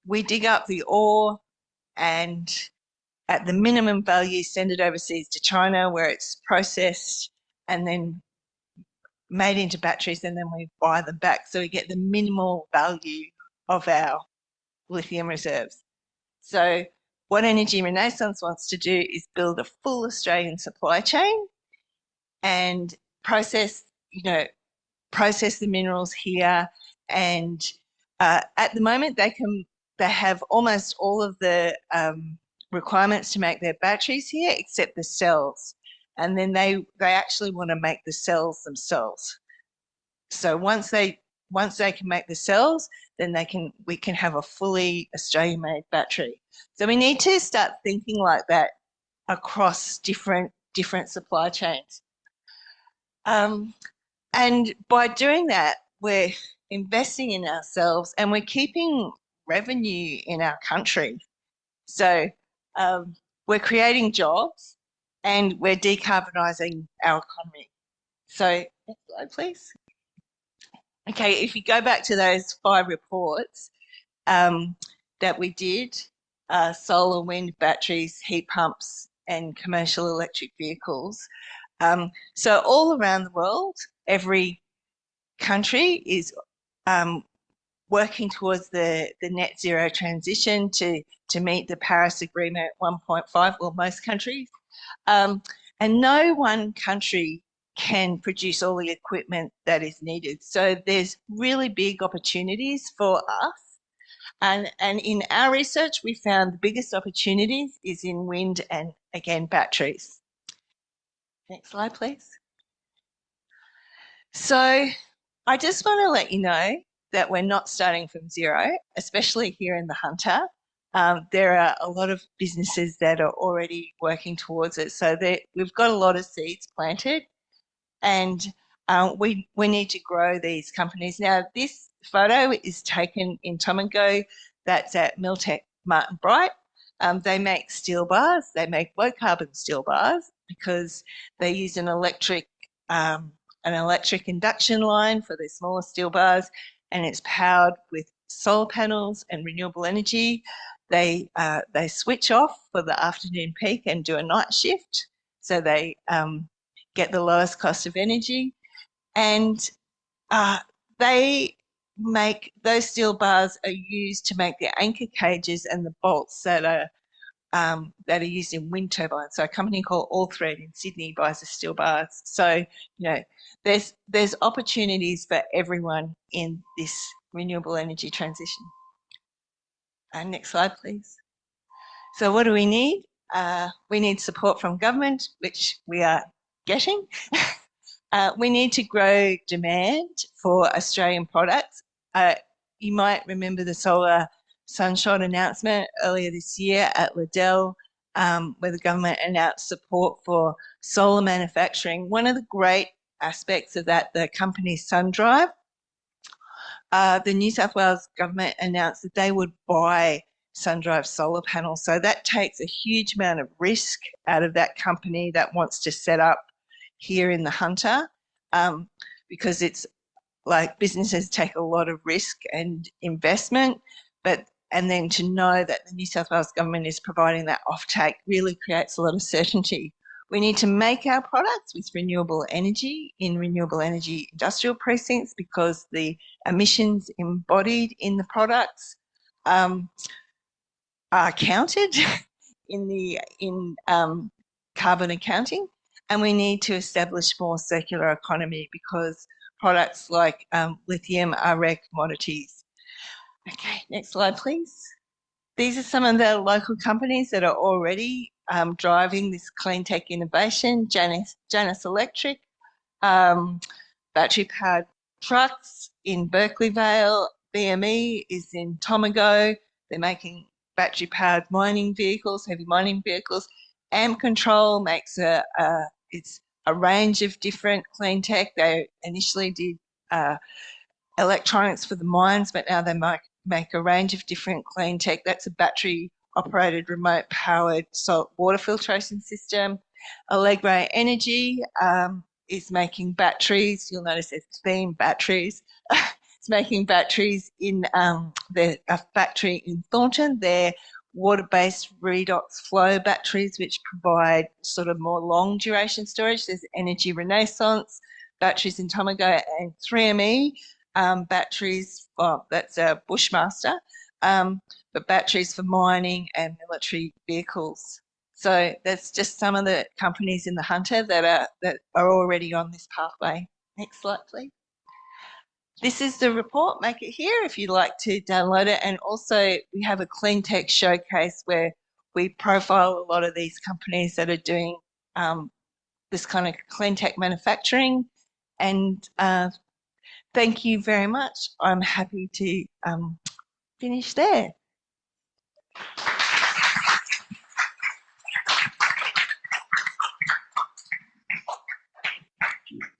we dig up the ore and at the minimum value send it overseas to China where it's processed and then made into batteries, and then we buy them back. So we get the minimal value of our lithium reserves. So what Energy Renaissance wants to do is build a full Australian supply chain and process the minerals here. And at the moment, they have almost all of the requirements to make their batteries here, except the cells. And then they actually want to make the cells themselves. So once they can make the cells, then we can have a fully Australian-made battery. So we need to start thinking like that across different supply chains. And by doing that, we're investing in ourselves and we're keeping revenue in our country. So we're creating jobs and we're decarbonising our economy. So next slide, please. Okay, if you go back to those 5 reports that we did, solar, wind, batteries, heat pumps, and commercial electric vehicles, So all around the world, every country is working towards the net zero transition to meet the Paris Agreement 1.5, well, most countries. And no one country can produce all the equipment that is needed. So there's really big opportunities for us. And in our research, we found the biggest opportunities is in wind and, again, batteries. Next slide, please. So I just want to let you know that we're not starting from zero, especially here in the Hunter. There are a lot of businesses that are already working towards it. So we've got a lot of seeds planted, and we need to grow these companies. Now, this photo is taken in Tomago. That's at Miltech Martin Bright. They make steel bars. They make low carbon steel bars because they use an electric induction line for their smaller steel bars, and it's powered with solar panels and renewable energy. They switch off for the afternoon peak and do a night shift, so they get the lowest cost of energy. And they make those steel bars are used to make the anchor cages and the bolts that are used in wind turbines. So a company called All Thread in Sydney buys the steel bars. So, you know, there's opportunities for everyone in this renewable energy transition. Next slide, please. So what do we need? We need support from government, which we are getting. We need to grow demand for Australian products. You might remember the solar sunshot announcement earlier this year at Liddell, where the government announced support for solar manufacturing. One of the great aspects of that, the company SunDrive, the New South Wales government announced that they would buy SunDrive solar panels. So that takes a huge amount of risk out of that company that wants to set up here in the Hunter, because it's like businesses take a lot of risk and investment, and then to know that the New South Wales government is providing that offtake really creates a lot of certainty. We need to make our products with renewable energy in renewable energy industrial precincts, because the emissions embodied in the products are counted in carbon accounting. And we need to establish more circular economy, because products like lithium are rare commodities. Okay, next slide, please. These are some of the local companies that are already driving this clean tech innovation. Janus Electric, battery-powered trucks in Berkeley Vale. BME is in Tomago. They're making battery-powered mining vehicles, heavy mining vehicles. Amp Control makes it's a range of different clean tech. They initially did electronics for the mines, but now they make a range of different clean tech. That's a battery-operated, remote-powered salt water filtration system. Allegro Energy is making batteries. You'll notice there's theme batteries. It's making batteries in a factory in Thornton. They're water-based redox flow batteries, which provide sort of more long duration storage. There's Energy Renaissance batteries in Tomago, and 3ME batteries, well, that's a Bushmaster, but batteries for mining and military vehicles. So that's just some of the companies in the Hunter that are already on this pathway. Next slide, please. This is the report. Make it here if you'd like to download it. And also we have a clean tech showcase where we profile a lot of these companies that are doing this kind of clean tech manufacturing. And thank you very much. I'm happy to finish there.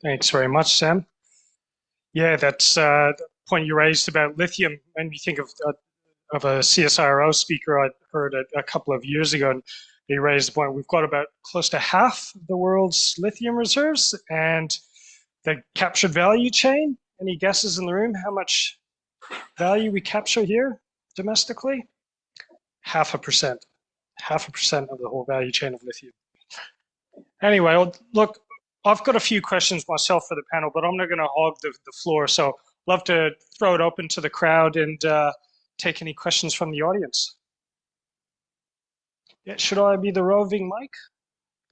Thanks very much, Sam. Yeah, that's the point you raised about lithium made me think of a CSIRO speaker I heard a couple of years ago, and he raised the point we've got about close to half of the world's lithium reserves, and the captured value chain. Any guesses in the room how much value we capture here domestically? 0.5% of the whole value chain of lithium. Anyway, look, I've got a few questions myself for the panel, but I'm not going to hog the floor. So love to throw it open to the crowd and take any questions from the audience. Yeah, should I be the roving mic?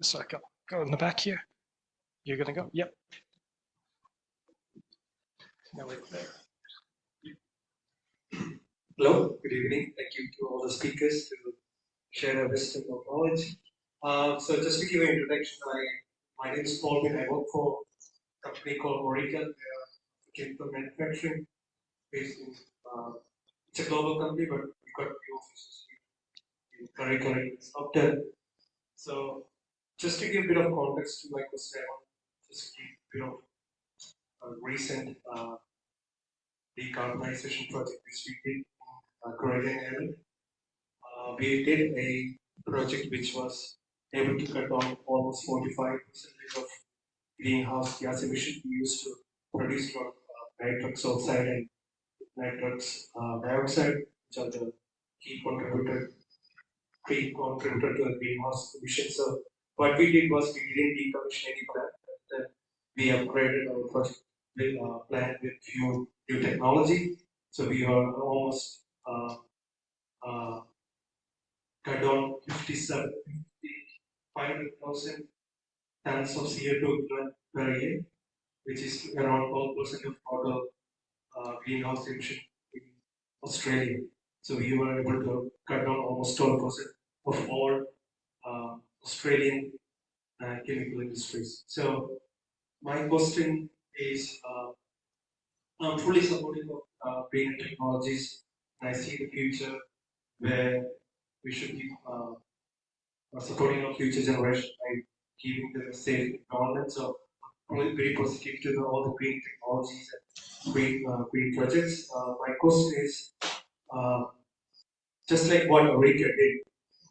So I go in the back here. You're going to go? Yep. No, wait there. Hello, good evening. Thank you to all the speakers to share their wisdom of knowledge. So just to give you an introduction, my name is Paul. I work for a company called Waratah. They are chemical manufacturing based in, it's a global company, but we've got a few offices in Curriculum and Stockton. So just to give a bit of context to my question, I want to just give a bit of a recent decarbonization project which we did in Korean area. We did a project which was able to cut down almost 45% of greenhouse gas emissions we used to produce from nitrous oxide and nitrous dioxide, which are the key contributor to the greenhouse emissions. So what we did was we didn't decommission any plant, but we upgraded our project plan with few new technology. So we are almost cut down 500,000 tons of CO2 equivalent per year, which is around 12% of total greenhouse emission in Australia. So we were able to cut down almost 12% of all Australian chemical industries. So my question is, I'm fully supportive of green technologies, and I see the future where we should be supporting our future generation by giving them a safe environment. So I'm very positive to all the green technologies and green projects. My question is, just like what Eureka did,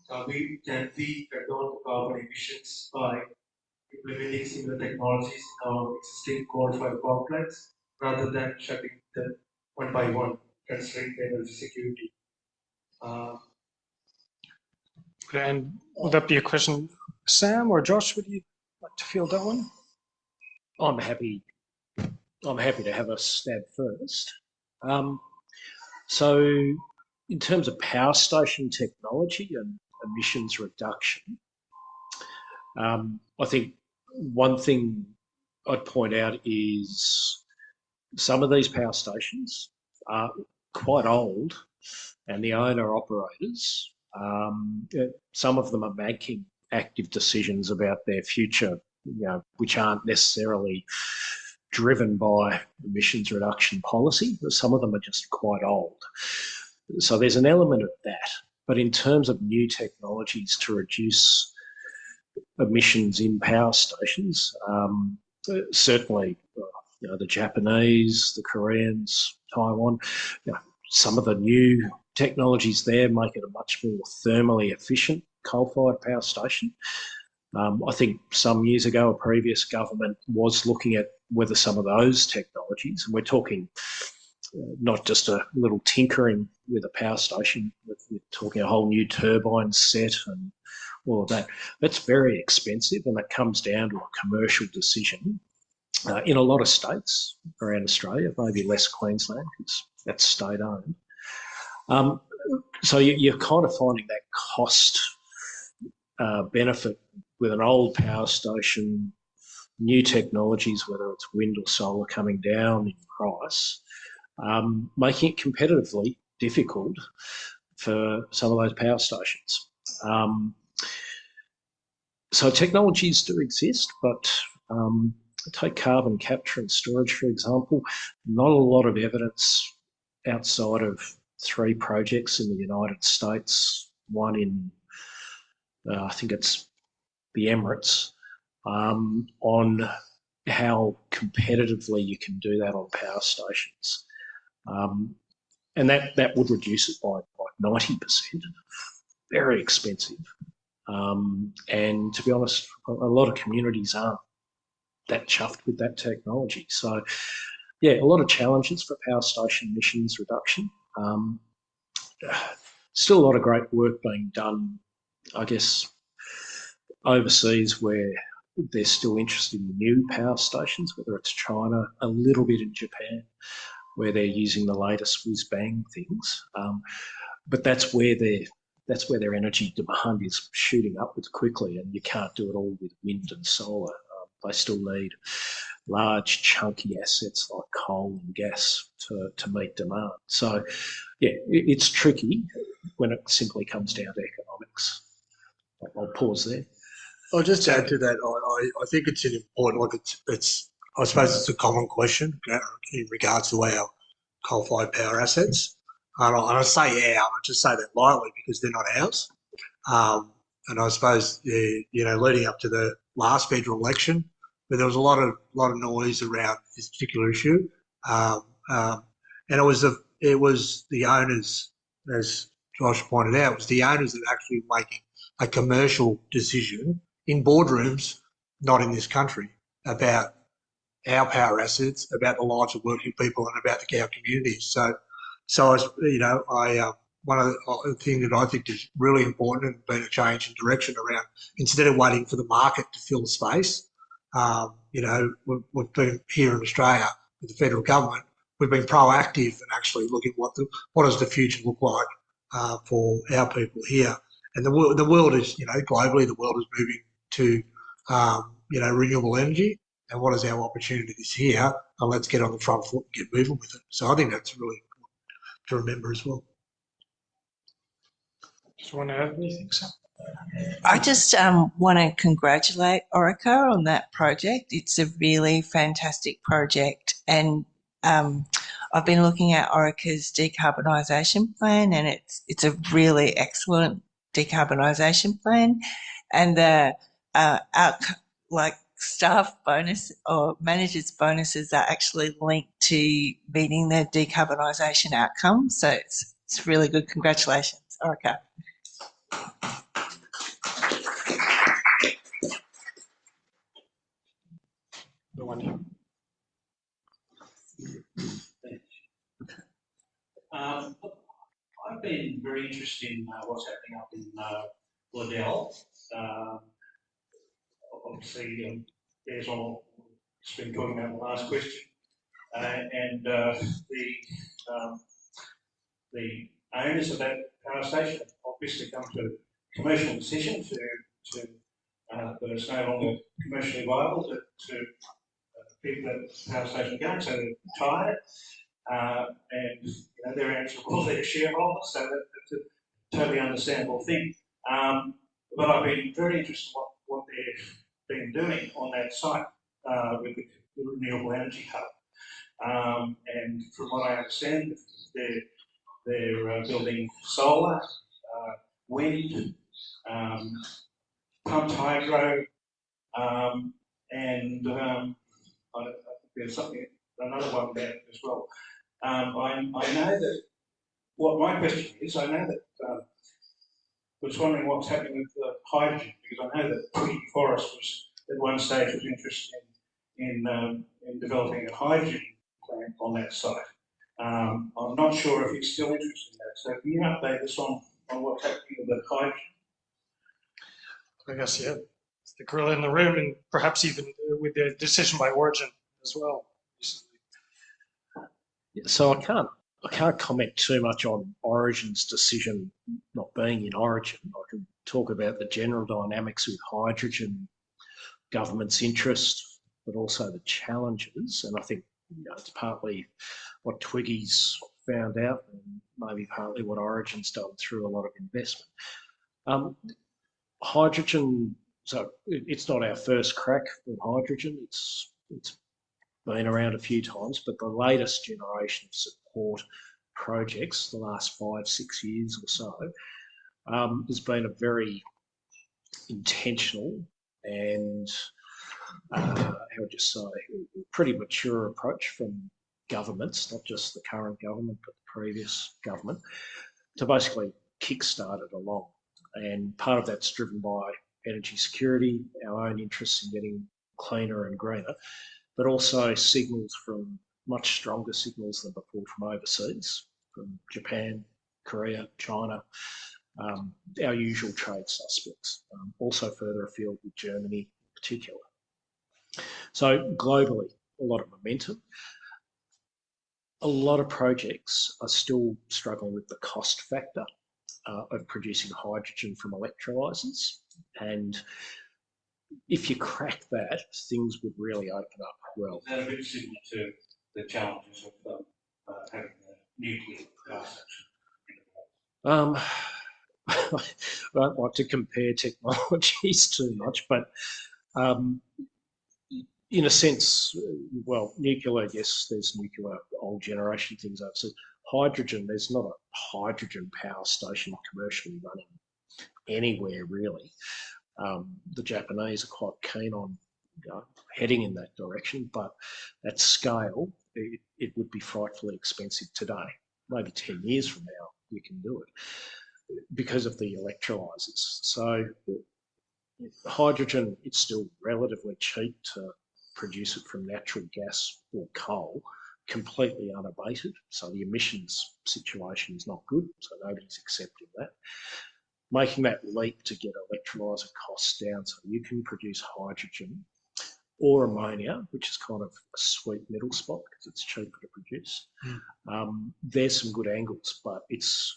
can we cut down the carbon emissions by implementing similar technologies in our existing coal-fired power plants rather than shutting them one by one, considering the energy security? And would that be a question, Sam or Josh? Would you like to field that one? I'm happy to have a stab first. So in terms of power station technology and emissions reduction, I think one thing I'd point out is some of these power stations are quite old, and the owner-operators, some of them are making active decisions about their future, which aren't necessarily driven by emissions reduction policy, but some of them are just quite old. So there's an element of that. But in terms of new technologies to reduce emissions in power stations, certainly the Japanese, the Koreans, Taiwan, some of the new technologies there make it a much more thermally efficient coal-fired power station. I think some years ago, a previous government was looking at whether some of those technologies, and we're talking not just a little tinkering with a power station, we're talking a whole new turbine set and all of that. That's very expensive, and that comes down to a commercial decision in a lot of states around Australia, maybe less Queensland, because that's state-owned. So you're kind of finding that cost benefit with an old power station, new technologies, whether it's wind or solar, coming down in price, making it competitively difficult for some of those power stations. So technologies do exist, but take carbon capture and storage, for example, not a lot of evidence outside of 3 projects in the United States, one in, I think it's the Emirates, on how competitively you can do that on power stations. And that would reduce it by like 90%. Very expensive. And to be honest, a lot of communities aren't that chuffed with that technology. So, yeah, a lot of challenges for power station emissions reduction. Still a lot of great work being done, I guess, overseas where they're still interested in new power stations, whether it's China, a little bit in Japan, where they're using the latest whiz-bang things. But that's where their energy demand is shooting upwards quickly, and you can't do it all with wind and solar. They still need large, chunky assets like coal and gas to meet demand. So, yeah, it's tricky when it simply comes down to economics. I'll pause there. I'll just add to that. I think it's an important, like it's I suppose it's a common question in regards to our coal-fired power assets. And I say our, I just say that lightly because they're not ours. And I suppose, leading up to the last federal election, where there was a lot of noise around this particular issue, and it was the owners, as Josh pointed out, it was the owners that actually were making a commercial decision in boardrooms, not in this country, about our power assets, about the lives of working people, and about our communities. So one of the things that I think is really important and been a change in direction around, instead of waiting for the market to fill the space, we've been here in Australia with the federal government, we've been proactive and actually looking what does the future look like for our people here. And the world is, globally, the world is moving to, renewable energy. And what is our opportunity this year? And let's get on the front foot and get moving with it. So I think that's really important to remember as well. Just want to add anything, Sam? I just want to congratulate Orica on that project. It's a really fantastic project, and I've been looking at Orica's decarbonisation plan, and it's a really excellent decarbonisation plan, and the staff bonus or managers' bonuses are actually linked to meeting their decarbonisation outcomes. So it's really good. Congratulations, Orica. The one here. I've been very interested in what's happening up in Liddell. Obviously, there's all it's been talking about in the last question, and the owners of that power station obviously come to a commercial decision that it's no longer commercially viable to keep that power station going, so they retire it. And they're answerable to their shareholders, so that's a totally understandable thing. But I've been very interested in what they've been doing on that site with the renewable energy hub. And from what I understand, they're building solar, wind, pumped hydro, and I think there's another one there as well. I know that what my question is, I know that I was wondering what's happening with the hydrogen, because I know that Twiggy Forest was at one stage was interested in developing a hydrogen plant on that site. I'm not sure if he's still interested in that. So can you update us on what's happening with the hydrogen? I guess, yeah, it's the gorilla in the room, and perhaps even with the decision by Origin as well recently. Yeah, so I can't comment too much on Origin's decision not being in Origin. I can talk about the general dynamics with hydrogen, government's interest, but also the challenges. And I think it's partly what Twiggy's found out, and maybe partly what Origin's done through a lot of investment. Hydrogen, so it's not our first crack with hydrogen. It's been around a few times, but the latest generation of support projects, the last 5-6 years or so, has been a very intentional and, how would you say, pretty mature approach from governments, not just the current government, but the previous government, to basically kickstart it along. And part of that's driven by energy security, our own interests in getting cleaner and greener, but also signals from much stronger signals than before from overseas, from Japan, Korea, China, our usual trade suspects, also further afield with Germany in particular. So globally, a lot of momentum. A lot of projects are still struggling with the cost factor of producing hydrogen from electrolyzers. And if you crack that, things would really open up well. Is that a bit similar to the challenges of having a nuclear power station? I don't like to compare technologies too much, but in a sense, well, nuclear, yes, there's nuclear old generation things overseas. Hydrogen, there's not a hydrogen power station commercially running anywhere really. The Japanese are quite keen on heading in that direction, but at scale, it would be frightfully expensive today. Maybe 10 years from now, you can do it because of the electrolyzers. So hydrogen, it's still relatively cheap to produce it from natural gas or coal, completely unabated. So the emissions situation is not good, so nobody's accepting that. Making that leap to get electrolyser costs down so you can produce hydrogen or ammonia, which is kind of a sweet middle spot because it's cheaper to produce. There's some good angles, but it's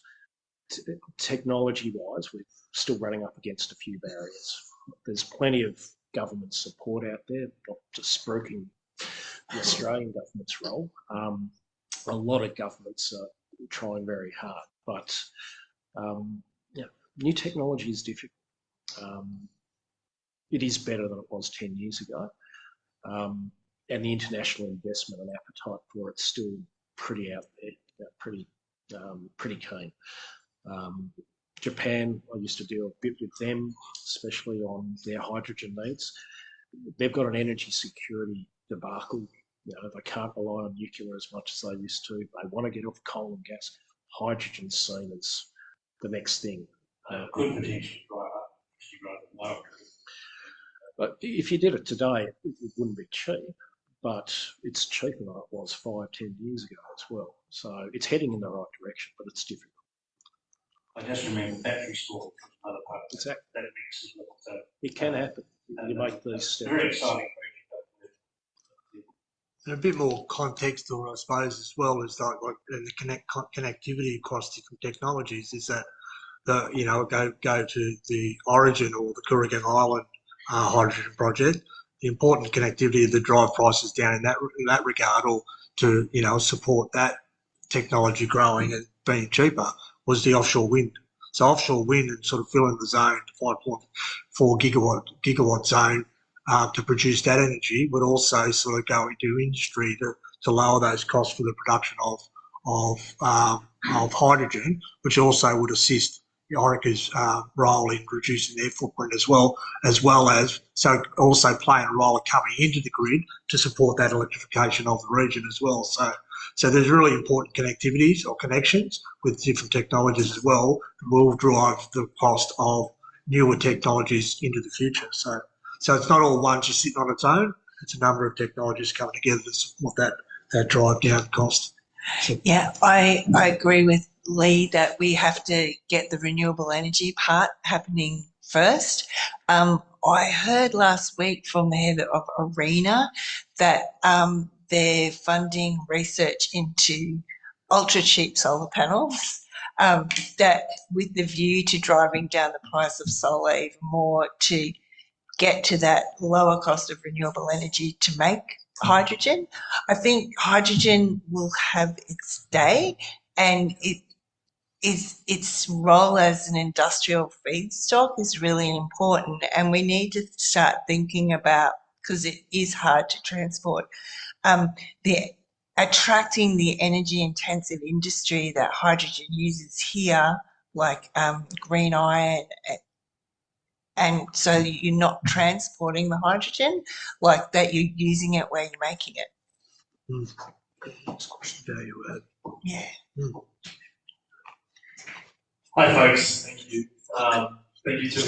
technology-wise, we're still running up against a few barriers. There's plenty of government support out there, not just spruiking the Australian government's role. A lot of governments are trying very hard, but new technology is difficult. It is better than it was 10 years ago. And the international investment and appetite for it's still pretty out there, pretty keen. Japan, I used to deal a bit with them, especially on their hydrogen needs. They've got an energy security debacle. They can't rely on nuclear as much as they used to. They want to get off coal and gas. Hydrogen's seen as the next thing. Could potentially drive up if you run it lower. But if you did it today, it wouldn't be cheap, but it's cheaper than it was 5-10 years ago as well. So it's heading in the right direction, but it's difficult. I just remember battery storage from another part of exactly. that mix as well. So, it can happen. You make these steps. Very exciting. And a bit more context, or I suppose as well, is like the connectivity across different technologies. Is that go to the Origin or the Kooragang Island hydrogen project. The important connectivity to drive prices down in that regard, or to support that technology growing and being cheaper, was the offshore wind. So offshore wind and sort of filling the zone, 5.4 gigawatt zone, to produce that energy would also sort of go into industry to lower those costs for the production of hydrogen, which also would assist Orica's role in reducing their footprint as well as so also playing a role of coming into the grid to support that electrification of the region as well. So there's really important connectivities or connections with different technologies as well that will drive the cost of newer technologies into the future. So it's not all one just sitting on its own. It's a number of technologies coming together to support that drive down cost. So, yeah, I agree with Leigh that we have to get the renewable energy part happening first. I heard last week from the head of ARENA that they're funding research into ultra cheap solar panels, that with the view to driving down the price of solar even more to get to that lower cost of renewable energy to make hydrogen. I think hydrogen will have its day, and its role as an industrial feedstock is really important, and we need to start thinking about, because it is hard to transport, attracting the energy intensive industry that hydrogen uses here, like green iron, and so you're not transporting the hydrogen, like that you're using it where you're making it. Next question, value add. Yeah. Hi folks, thank you. Thank you to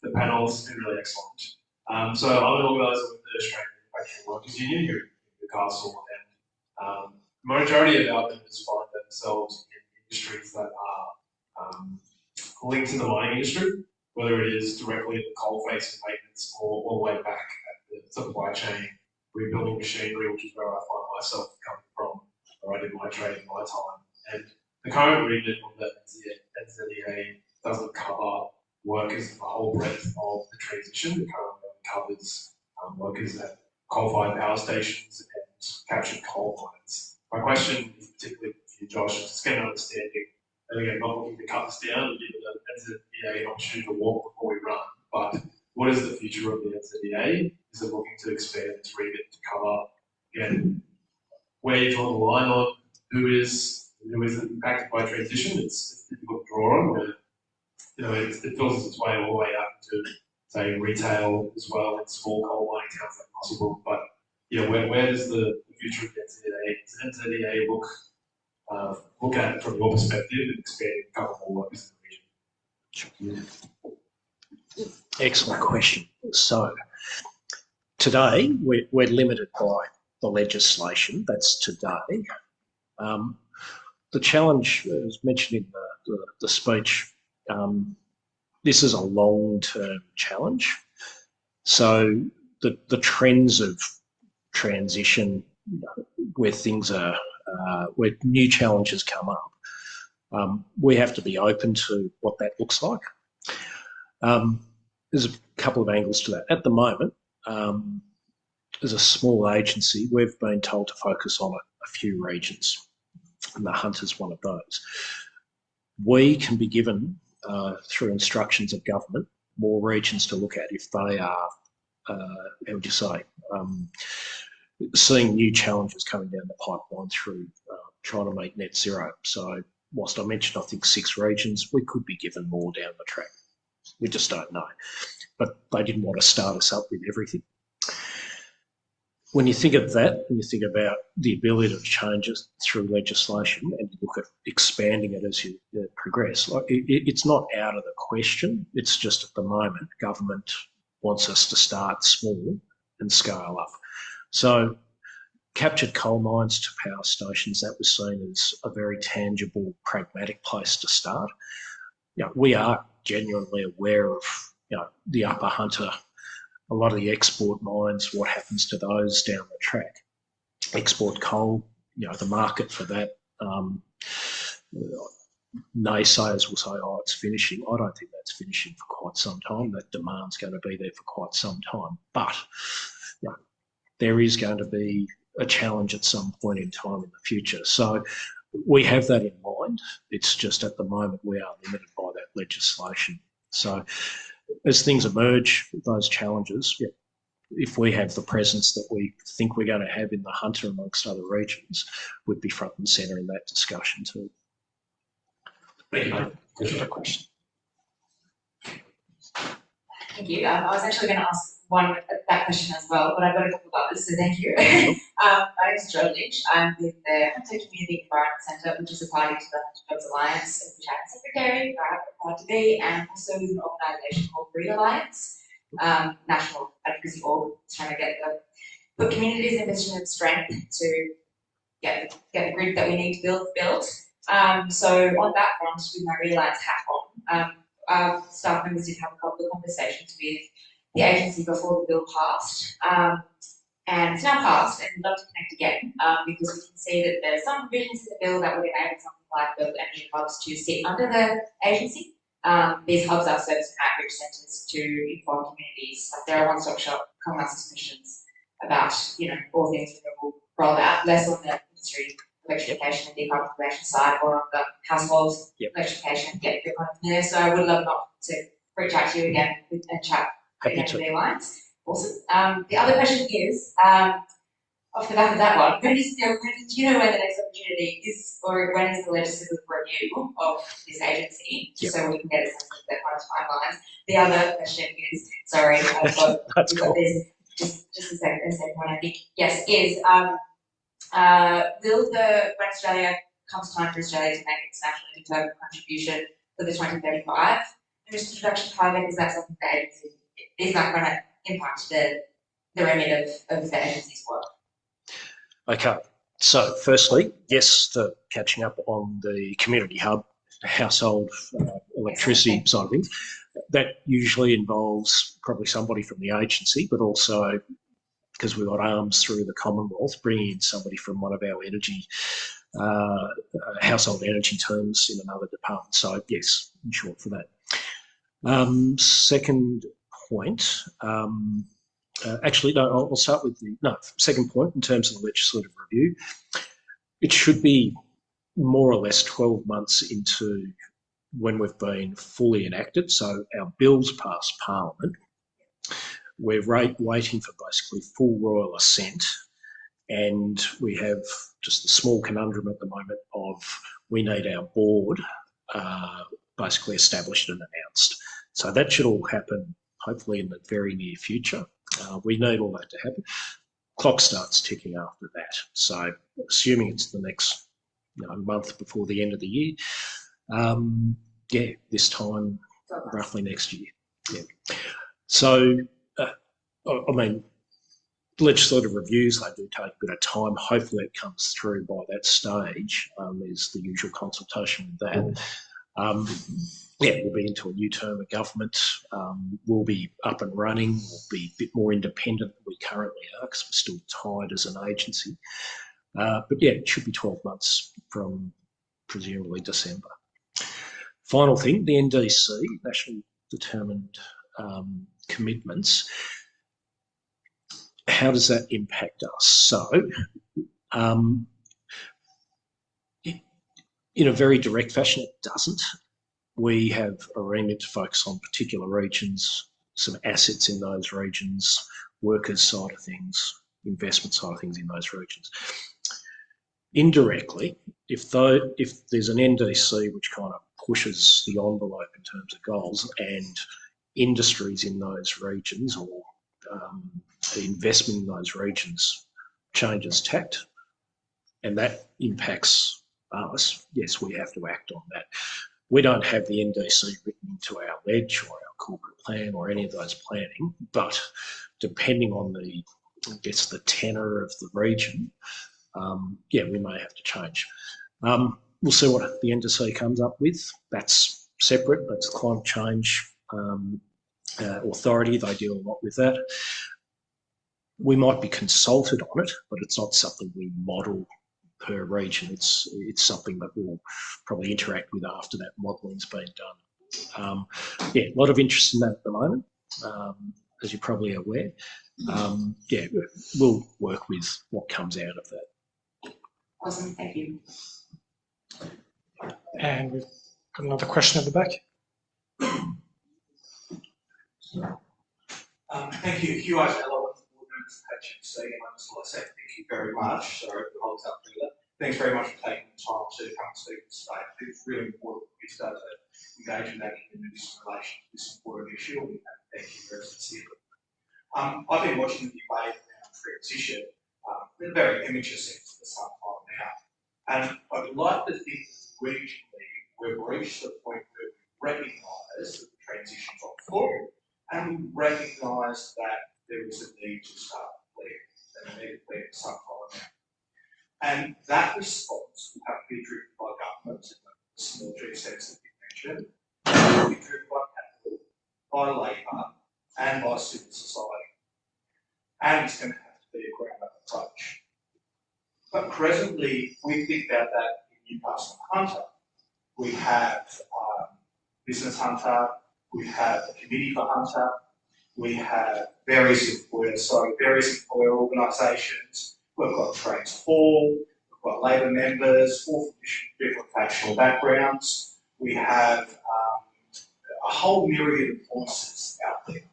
the panel, it's been really excellent. So I'm an organiser with the Australian Manufacturing Workers Union here in Newcastle, and majority of our members find themselves in industries that are linked to the mining industry, whether it is directly at the coalface and maintenance or all the way back at the supply chain, rebuilding machinery, which is where I find myself coming from, where I did my trade in my time. And the current remit of the NZEA doesn't cover workers in the whole breadth of the transition. It currently covers workers at coal-fired power stations and captured coal mines. My question is particularly for you, Josh, just get an understanding, and again, not looking to cut this down and give the NZEA an opportunity to walk before we run, but what is the future of the NZEA? Is it looking to expand its remit to cover, again, where you draw the line on who is impacted by transition? It's difficult to draw on, where it fills its way all the way up to, say, retail as well in small coal mining towns like possible. But where does the future of the NZEA look at from your perspective and expanding a couple more workers in the region? Excellent question. So today we're limited by the legislation. That's today. The challenge, as mentioned in the speech, this is a long-term challenge. So the trends of transition, where things are, where new challenges come up, we have to be open to what that looks like. There's a couple of angles to that. At the moment, as a small agency, we've been told to focus on a few regions, and the Hunt is one of those. We can be given, through instructions of government, more regions to look at if they are, how would you say, seeing new challenges coming down the pipeline through trying to make net zero. So whilst I mentioned, I think 6 regions, we could be given more down the track. We just don't know. But they didn't want to start us up with everything. When you think of that, and you think about the ability to change it through legislation and you look at expanding it as you progress, like it's not out of the question. It's just at the moment, government wants us to start small and scale up. So captured coal mines to power stations, that was seen as a very tangible, pragmatic place to start. We are genuinely aware of the Upper Hunter, a lot of the export mines, what happens to those down the track. Export coal, the market for that, naysayers will say, oh, it's finishing. I don't think that's finishing for quite some time. That demand's going to be there for quite some time. But there is going to be a challenge at some point in time in the future. So we have that in mind. It's just at the moment we are limited by that legislation. So as things emerge, those challenges, if we have the presence that we think we're going to have in the Hunter amongst other regions, we'd be front and centre in that discussion too. Thank you. Good question. Thank you. I was actually going to ask that question as well, but I've got a couple of others, so thank you. My name is Jo Lynch. I'm with the Hunter Community Environment Centre, which is a party to the Hunter Jobs Alliance, of which I'm secretary, where I'm proud to be, and also with an organisation called Green Alliance, national advocacy org, trying to put communities in a position of strength to get the grid that we need to build. So on that front, with my Green Alliance hat on, our staff members did have a couple of conversations with the agency before the bill passed, and it's now passed, and we'd love to connect again because we can see that there's some provisions in the bill that would enable something like build energy hubs to sit under the agency. These hubs are service and outreach centres to inform communities. Like they're a one-stop shop, come ask us questions about all things renewable rollout, less on the industry electrification and decarbonisation side, or on the household electrification, get your kind of there. So I would love not to reach out to you again and chat. Their lines. Awesome. The other question is, off the back of that one, do you know when the next opportunity is, or when is the legislative review of this agency, just so we can get a sense of the kind of timelines? The other question is, sorry, I've got this, just a second one, I think. Yes, is will when Australia comes time for Australia to make its nationally determined contribution for the 2035 emissions reduction target, is that something the agency is not going to impact the remit of the agency's work? Okay, so firstly, yes, the catching up on the community hub, household electricity side of things, that usually involves probably somebody from the agency, but also because we've got arms through the Commonwealth, bringing in somebody from one of our energy, household energy teams in another department. So yes, in short for that. Second point, actually, no, I'll start with second point in terms of the legislative review. It should be more or less 12 months into when we've been fully enacted. So our bills pass Parliament. We're waiting for basically full royal assent, and we have just the small conundrum at the moment of we need our board basically established and announced. So that should all happen hopefully in the very near future. We need all that to happen. Clock starts ticking after that. So assuming it's the next month before the end of the year, this time roughly next year. Yeah. So, I mean, legislative reviews, they do take a bit of time. Hopefully it comes through by that stage. There's the usual consultation with that. We'll be into a new term of government. We'll be up and running. We'll be a bit more independent than we currently are because we're still tied as an agency. But yeah, it should be 12 months from presumably December. Final thing, the NDC, National Determined Commitments. How does that impact us? So, in a very direct fashion, it doesn't. We have a remit to focus on particular regions, some assets in those regions, workers' side of things, investment side of things in those regions. Indirectly, if there's an NDC which kind of pushes the envelope in terms of goals and industries in those regions or the investment in those regions changes tact and that impacts us, yes, we have to act on that. We don't have the NDC written into our ledge or our corporate plan or any of those planning, but depending on the tenor of the region, we may have to change. We'll see what the NDC comes up with. That's separate. That's climate change authority. They deal a lot with that. We might be consulted on it, but it's not something we model per region. It's something that we'll probably interact with after that modelling's been done. A lot of interest in that at the moment, as you're probably aware. We'll work with what comes out of that. Awesome, thank you. And we've got another question at the back. Thank you, Hugh Mella, board members of HMC, and I just want to say thank you very much. Sorry if it holds up further. Thanks very much for taking the time to come and speak today. It's really important that we start to engage in that community in relation to this important issue, and thank you very sincerely. I've been watching the debate around transition in a very immature sense for some time now, and I would like to think regionally we've reached the point where we recognise that the transition's on foot, and we recognise that there is a need to start planning, and a need to plan for some time now. And that response will have to be driven by government, in the small G sense that you mentioned, it will be driven by capital, by labour, and by civil society. And it's going to have to be a ground-up approach. But presently, we think about that in Newcastle and Hunter. We have Business Hunter, we have a committee for Hunter, we have various employer organisations, we've got Transform, we've got Labor members, all from different factional backgrounds. We have a whole myriad of voices out there.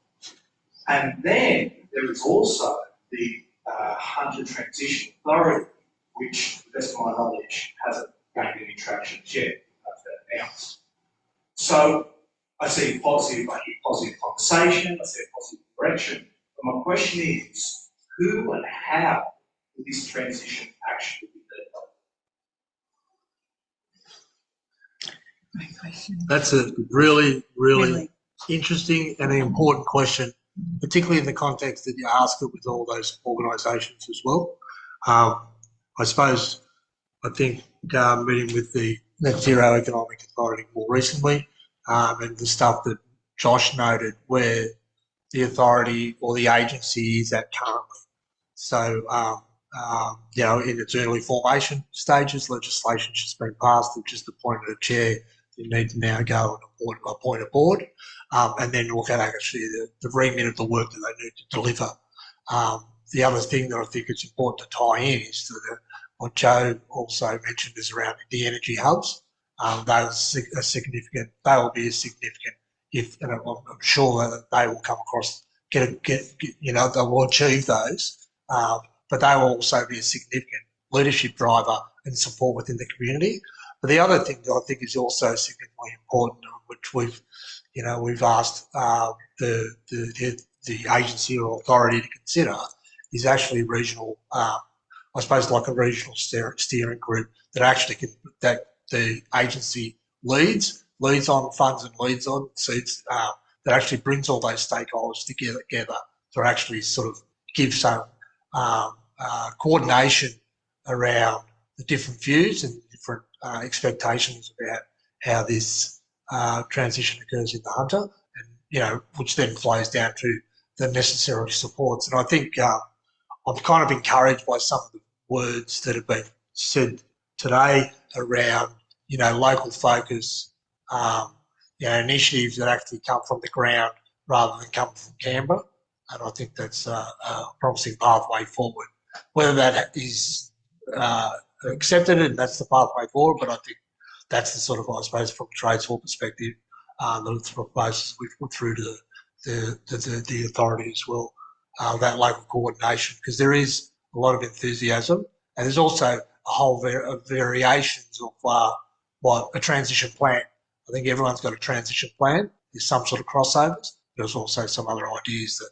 And then there is also the Hunter Transition Authority, which, to the best of my knowledge, hasn't gained any traction yet. That's been announced. So I see positive conversation, I see a positive direction. But my question is, who and how will this transition actually be led? Great question. That's a really interesting and important question, particularly in the context that you asked it with all those organisations as well. I think meeting with the Net Zero Economic Authority more recently, and the stuff that Josh noted where the authority or the agency is at currently. So, in its early formation stages, legislation's just been passed. They've just appointed a chair. You need to now go and appoint a board, and then look at actually the remit of the work that they need to deliver. The other thing that I think is important to tie in is what Joe also mentioned is around the energy hubs. They will be a significant, and I'm sure that they will come across, they will achieve those, but they will also be a significant leadership driver and support within the community. But the other thing that I think is also significantly important, which we've asked the agency or authority to consider, is actually regional, I suppose like a regional steering group that the agency leads on, funds and leads on, seats, that actually brings all those stakeholders together to actually sort of give some coordination around the different views and different expectations about how this transition occurs in the hunter, and which then flows down to the necessary supports. And I think I'm kind of encouraged by some of the words that have been said today around local focus, initiatives that actually come from the ground rather than come from Canberra. And I think that's a promising pathway forward. Whether that is accepted and that's the pathway forward, but I think that's the sort of, I suppose, from a trades hall perspective, the proposals we've put through to the authority as well, that local coordination, because there is a lot of enthusiasm, and there's also a whole variations of what a transition plan. I think everyone's got a transition plan. There's some sort of crossovers. There's also some other ideas that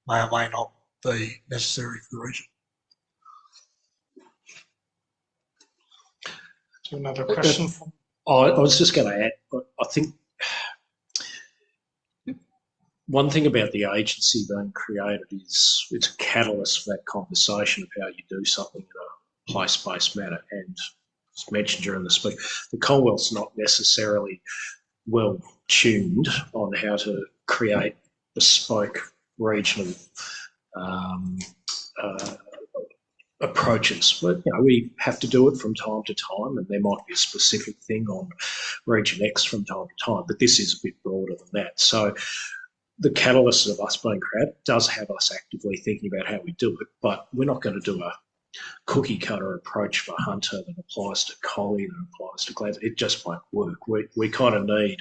may or may not be necessary for the region. So another question? I was just going to add, I think one thing about the agency being created is it's a catalyst for that conversation of how you do something in a place-based manner. And as mentioned during the speak, the Commonwealth's not necessarily well tuned on how to create bespoke regional approaches. But we have to do it from time to time, and there might be a specific thing on Region X from time to time, but this is a bit broader than that. So the catalyst of us being created does have us actively thinking about how we do it, but we're not going to do a cookie cutter approach for Hunter that applies to Collie, that applies to Gladstone. It just won't work. We kind of need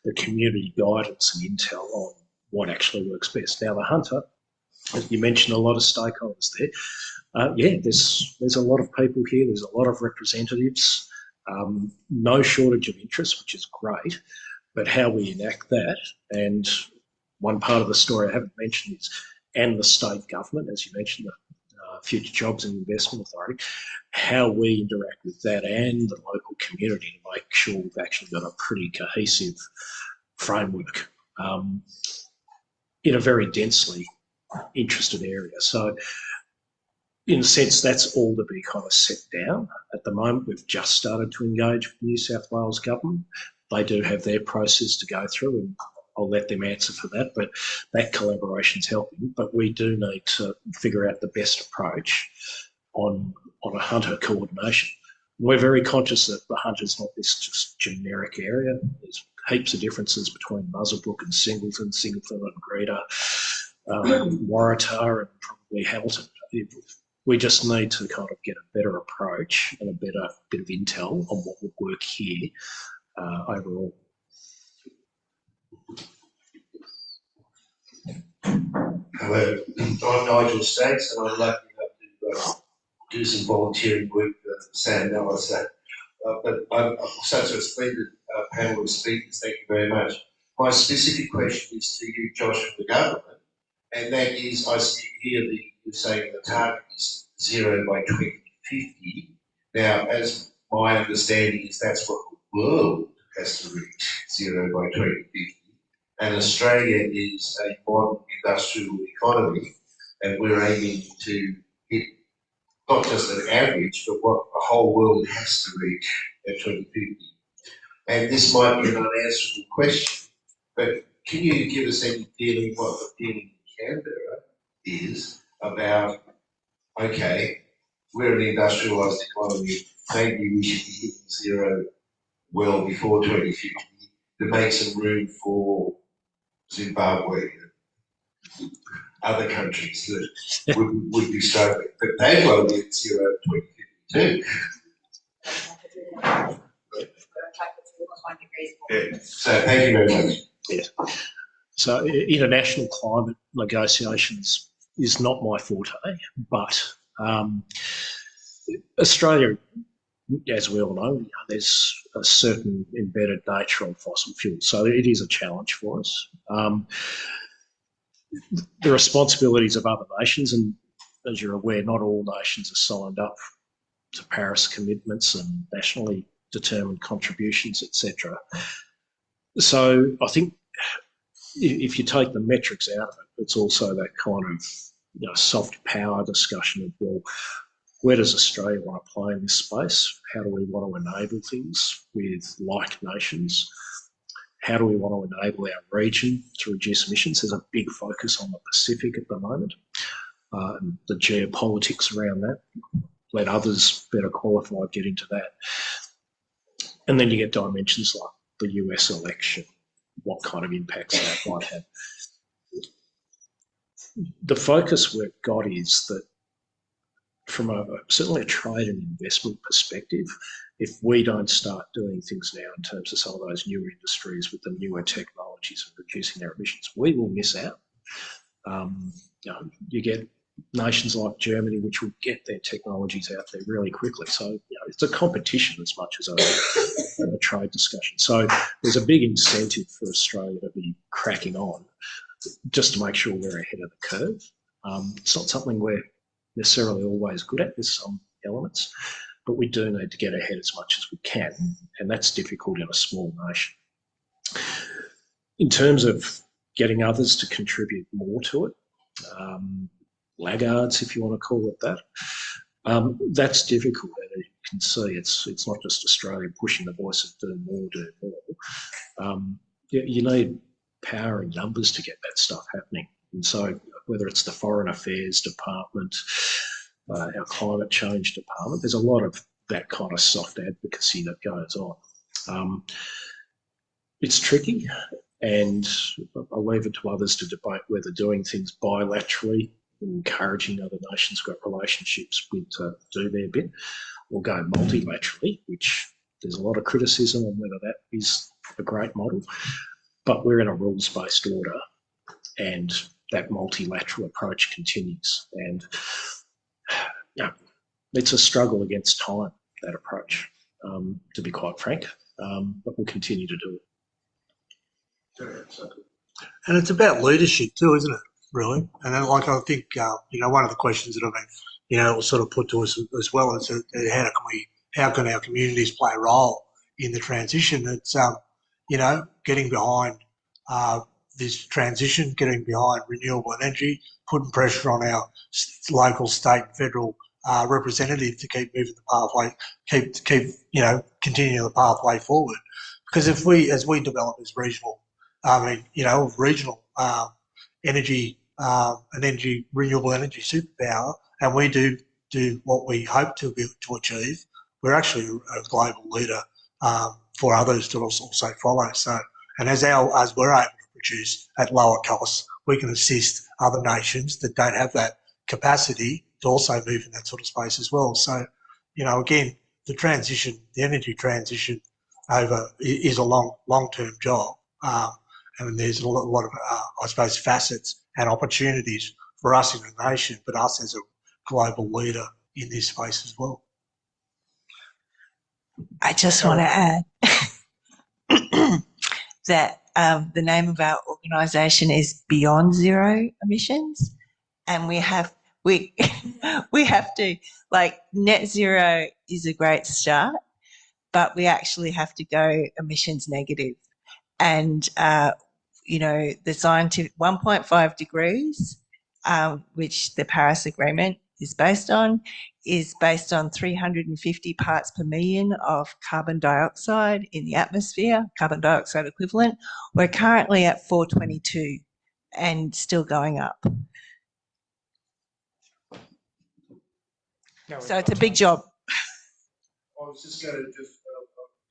the community guidance and intel on what actually works best. Now, the Hunter, as you mentioned, a lot of stakeholders there. There's a lot of people here. There's a lot of representatives. No shortage of interest, which is great. But how we enact that, and one part of the story I haven't mentioned is, and the state government, as you mentioned, the Future Jobs and Investment Authority, how we interact with that and the local community to make sure we've actually got a pretty cohesive framework in a very densely interested area. So in a sense, that's all to be kind of set down. At the moment, we've just started to engage with the New South Wales government. They do have their process to go through, and I'll let them answer for that, but that collaboration's helping. But we do need to figure out the best approach on a hunter coordination. We're very conscious that the hunter's not this just generic area. There's heaps of differences between Muswellbrook and Singleton and Greta, Waratah and probably Hamilton. We just need to kind of get a better approach and a better bit of intel on what would work here overall. Hello, I'm Nigel Staggs, and I'm lucky enough to do some volunteering work for Sam and Mella. But I'm such a splendid panel of speakers. Thank you very much. My specific question is to you, Josh, from the government, and that is, I see here that you're saying the target is 0 by 2050. Now, as my understanding is, that's what the world has to reach, 0 by 2050. And Australia is a modern industrial economy, and we're aiming to hit not just an average, but what the whole world has to reach at 2050. And this might be an unanswerable question, but can you give us any feeling what the feeling in Canberra is about okay, we're an industrialised economy. Maybe we should be hitting zero well before 2050 to make some room for Zimbabwe and other countries that would be struggling. But they won't be at zero in 2052. Yeah. So thank you very much. Yeah. So international climate negotiations is not my forte, but Australia, as we all know, there's a certain embedded nature on fossil fuels, so it is a challenge for us. The responsibilities of other nations, and as you're aware, not all nations are signed up to Paris commitments and nationally determined contributions, etc. So I think if you take the metrics out of it, it's also that kind of soft power discussion of, well, where does Australia want to play in this space? How do we want to enable things with like nations? How do we want to enable our region to reduce emissions? There's a big focus on the Pacific at the moment, and the geopolitics around that. Let others better qualified get into that. And then you get dimensions like the US election, what kind of impacts that might have. The focus we've got is that from certainly a trade and investment perspective, if we don't start doing things now in terms of some of those newer industries with the newer technologies and reducing their emissions, we will miss out. You get nations like Germany, which will get their technologies out there really quickly. So it's a competition as much as a trade discussion. So there's a big incentive for Australia to be cracking on just to make sure we're ahead of the curve. It's not something we're necessarily always good at. There's some elements, but we do need to get ahead as much as we can, and that's difficult in a small nation. In terms of getting others to contribute more to it, laggards, if you want to call it that, that's difficult. And you can see it's not just Australia pushing the voice of do more. You need power in numbers to get that stuff happening. And so whether it's the Foreign Affairs Department, our Climate Change Department, there's a lot of that kind of soft advocacy that goes on. It's tricky, and I'll leave it to others to debate whether doing things bilaterally, encouraging other nations who've got relationships with to do their bit, or go multilaterally, which there's a lot of criticism on whether that is a great model. But we're in a rules-based order, and that multilateral approach continues. And it's a struggle against time, that approach, to be quite frank, but we'll continue to do it. And it's about leadership too, isn't it, really? And then, like, I think, one of the questions that have been, was sort of put to us as well is how can our communities play a role in the transition? It's, getting behind this transition, getting behind renewable energy, putting pressure on our local, state and federal representatives to keep moving the pathway, continuing the pathway forward. Because as we develop as regional energy and renewable energy superpower, and we do what we hope to achieve, we're actually a global leader for others to also follow. So, and as we're able to produce at lower costs, we can assist other nations that don't have that capacity to also move in that sort of space as well. So, again, the energy transition is a long-term job, and there's a lot of, facets and opportunities for us in a nation, but us as a global leader in this space as well. I just want to add that the name of our organisation is Beyond Zero Emissions, and we have to, net zero is a great start, but we actually have to go emissions negative. And, the scientific 1.5 degrees, which the Paris Agreement is based on 350 parts per million of carbon dioxide in the atmosphere, carbon dioxide equivalent. We're currently at 422 and still going up. So it's a big job. I was just going to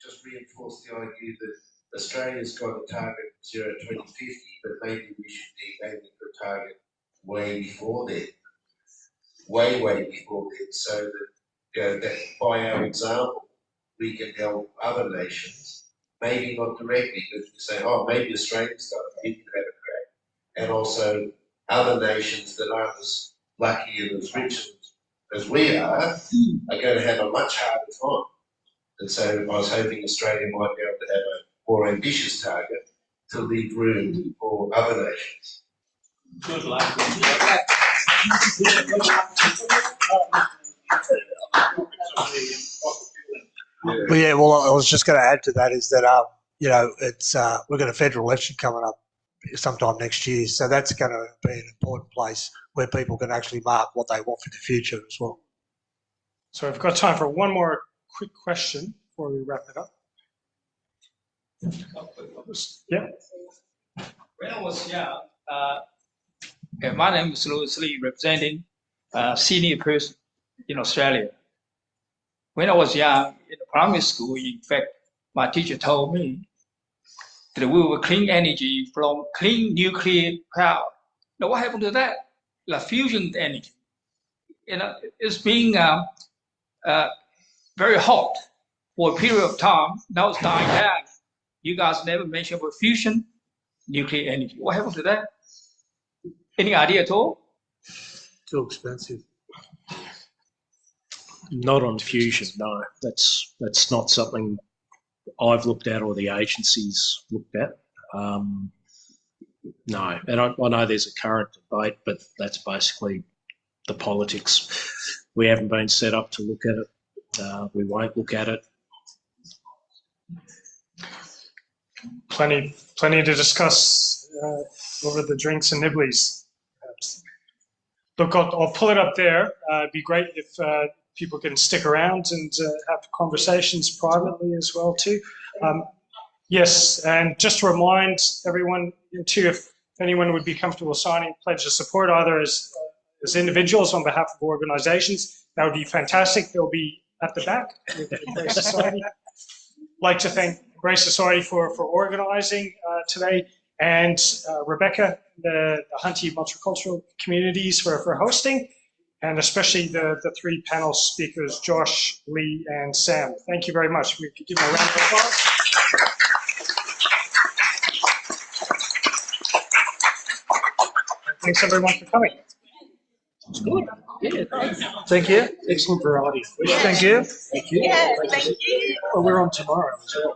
just reinforce the idea that Australia's got a target of 0 to 2050, but maybe we should be aiming for a target way before then, way before then, so that, that by our example, we can help other nations, maybe not directly, but say, oh, maybe Australia's got it, we can have a crack. And also other nations that aren't as lucky and as rich as we are going to have a much harder time. And so I was hoping Australia might be able to have a more ambitious target to leave room for other nations. Good luck. Well, yeah, well, I was just going to add to that is that, you know, it's we've got a federal election coming up sometime next year, so that's going to be an important place where people can actually mark what they want for the future as well. So I've got time for one more quick question before we wrap it up. Yeah. When I was young, my name is Lee, representing senior person in Australia. When I was young, in the primary school, in fact, my teacher told me that we will clean energy from clean nuclear power. Now, what happened to that? The fusion energy. You know, it's being very hot for a period of time. Now it's dying down. You guys never mentioned about fusion nuclear energy. What happened to that? Any idea at all? Too expensive. Not on fusion, no. That's not something I've looked at or the agencies looked at. No, and I know there's a current debate, but that's basically the politics. We haven't been set up to look at it. We won't look at it. Plenty to discuss over the drinks and nibblies. Look, I'll pull it up there. It'd be great if people can stick around and have conversations privately as well too. Yes, and just to remind everyone too, if anyone would be comfortable signing pledge of support, either as individuals on behalf of organisations, that would be fantastic. They'll be at the back with Brace Society. I'd like to thank Brace Society for organising today, and Rebecca, the Hunty Multicultural Communities for hosting, and especially the three panel speakers, Josh, Leigh, and Sam. Thank you very much. We could give them a round of applause. Thanks everyone for coming. It's good. Yeah, Thank you. excellent variety. Thank you. Thank you. Yeah, thank you. Well, we're on tomorrow as well.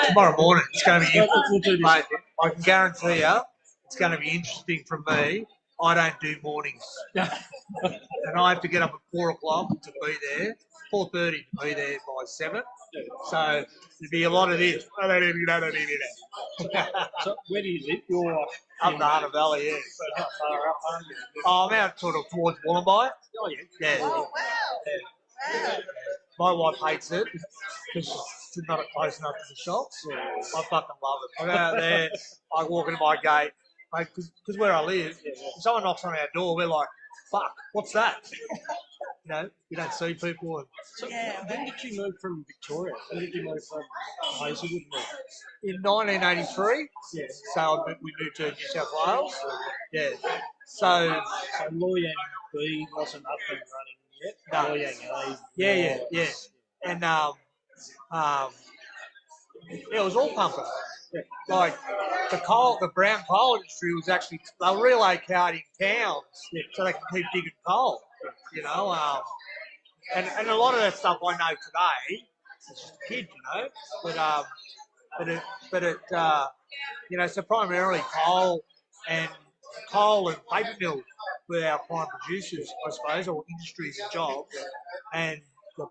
Tomorrow morning, it's going to be, mate, I can guarantee you, it's going to be interesting for me. I don't do mornings. And I have to get up at 4 o'clock to be there, 4:30 to be there by 7. So there'd be a lot of this. I don't even know that. So where do you live? You're Up the Hunter Valley, yeah. how far up are you? Oh, I'm out sort of towards Wollongby. Oh, yeah. Yeah. Oh, wow. Yeah. My wife hates it because she's not close enough to the shops. I fucking love it. I go out there, I walk into my gate, mate, because where I live, if someone knocks on our door, we're like, fuck, what's that? You know, you don't see people. So when did you move from Victoria? When did you move from Hazelwood? In 1983, Yeah. so we moved to New South Wales. Yeah. So, So Loy B wasn't up and running yet. No. Loy A. yeah. And it was all pumping. Yeah. Like the brown coal industry was actually, they were relocating towns so they could keep digging coal. You know, and a lot of that stuff I know today as just a kid, you know, but it you know, so primarily coal and paper mills were our prime producers, I suppose, or industries and jobs, and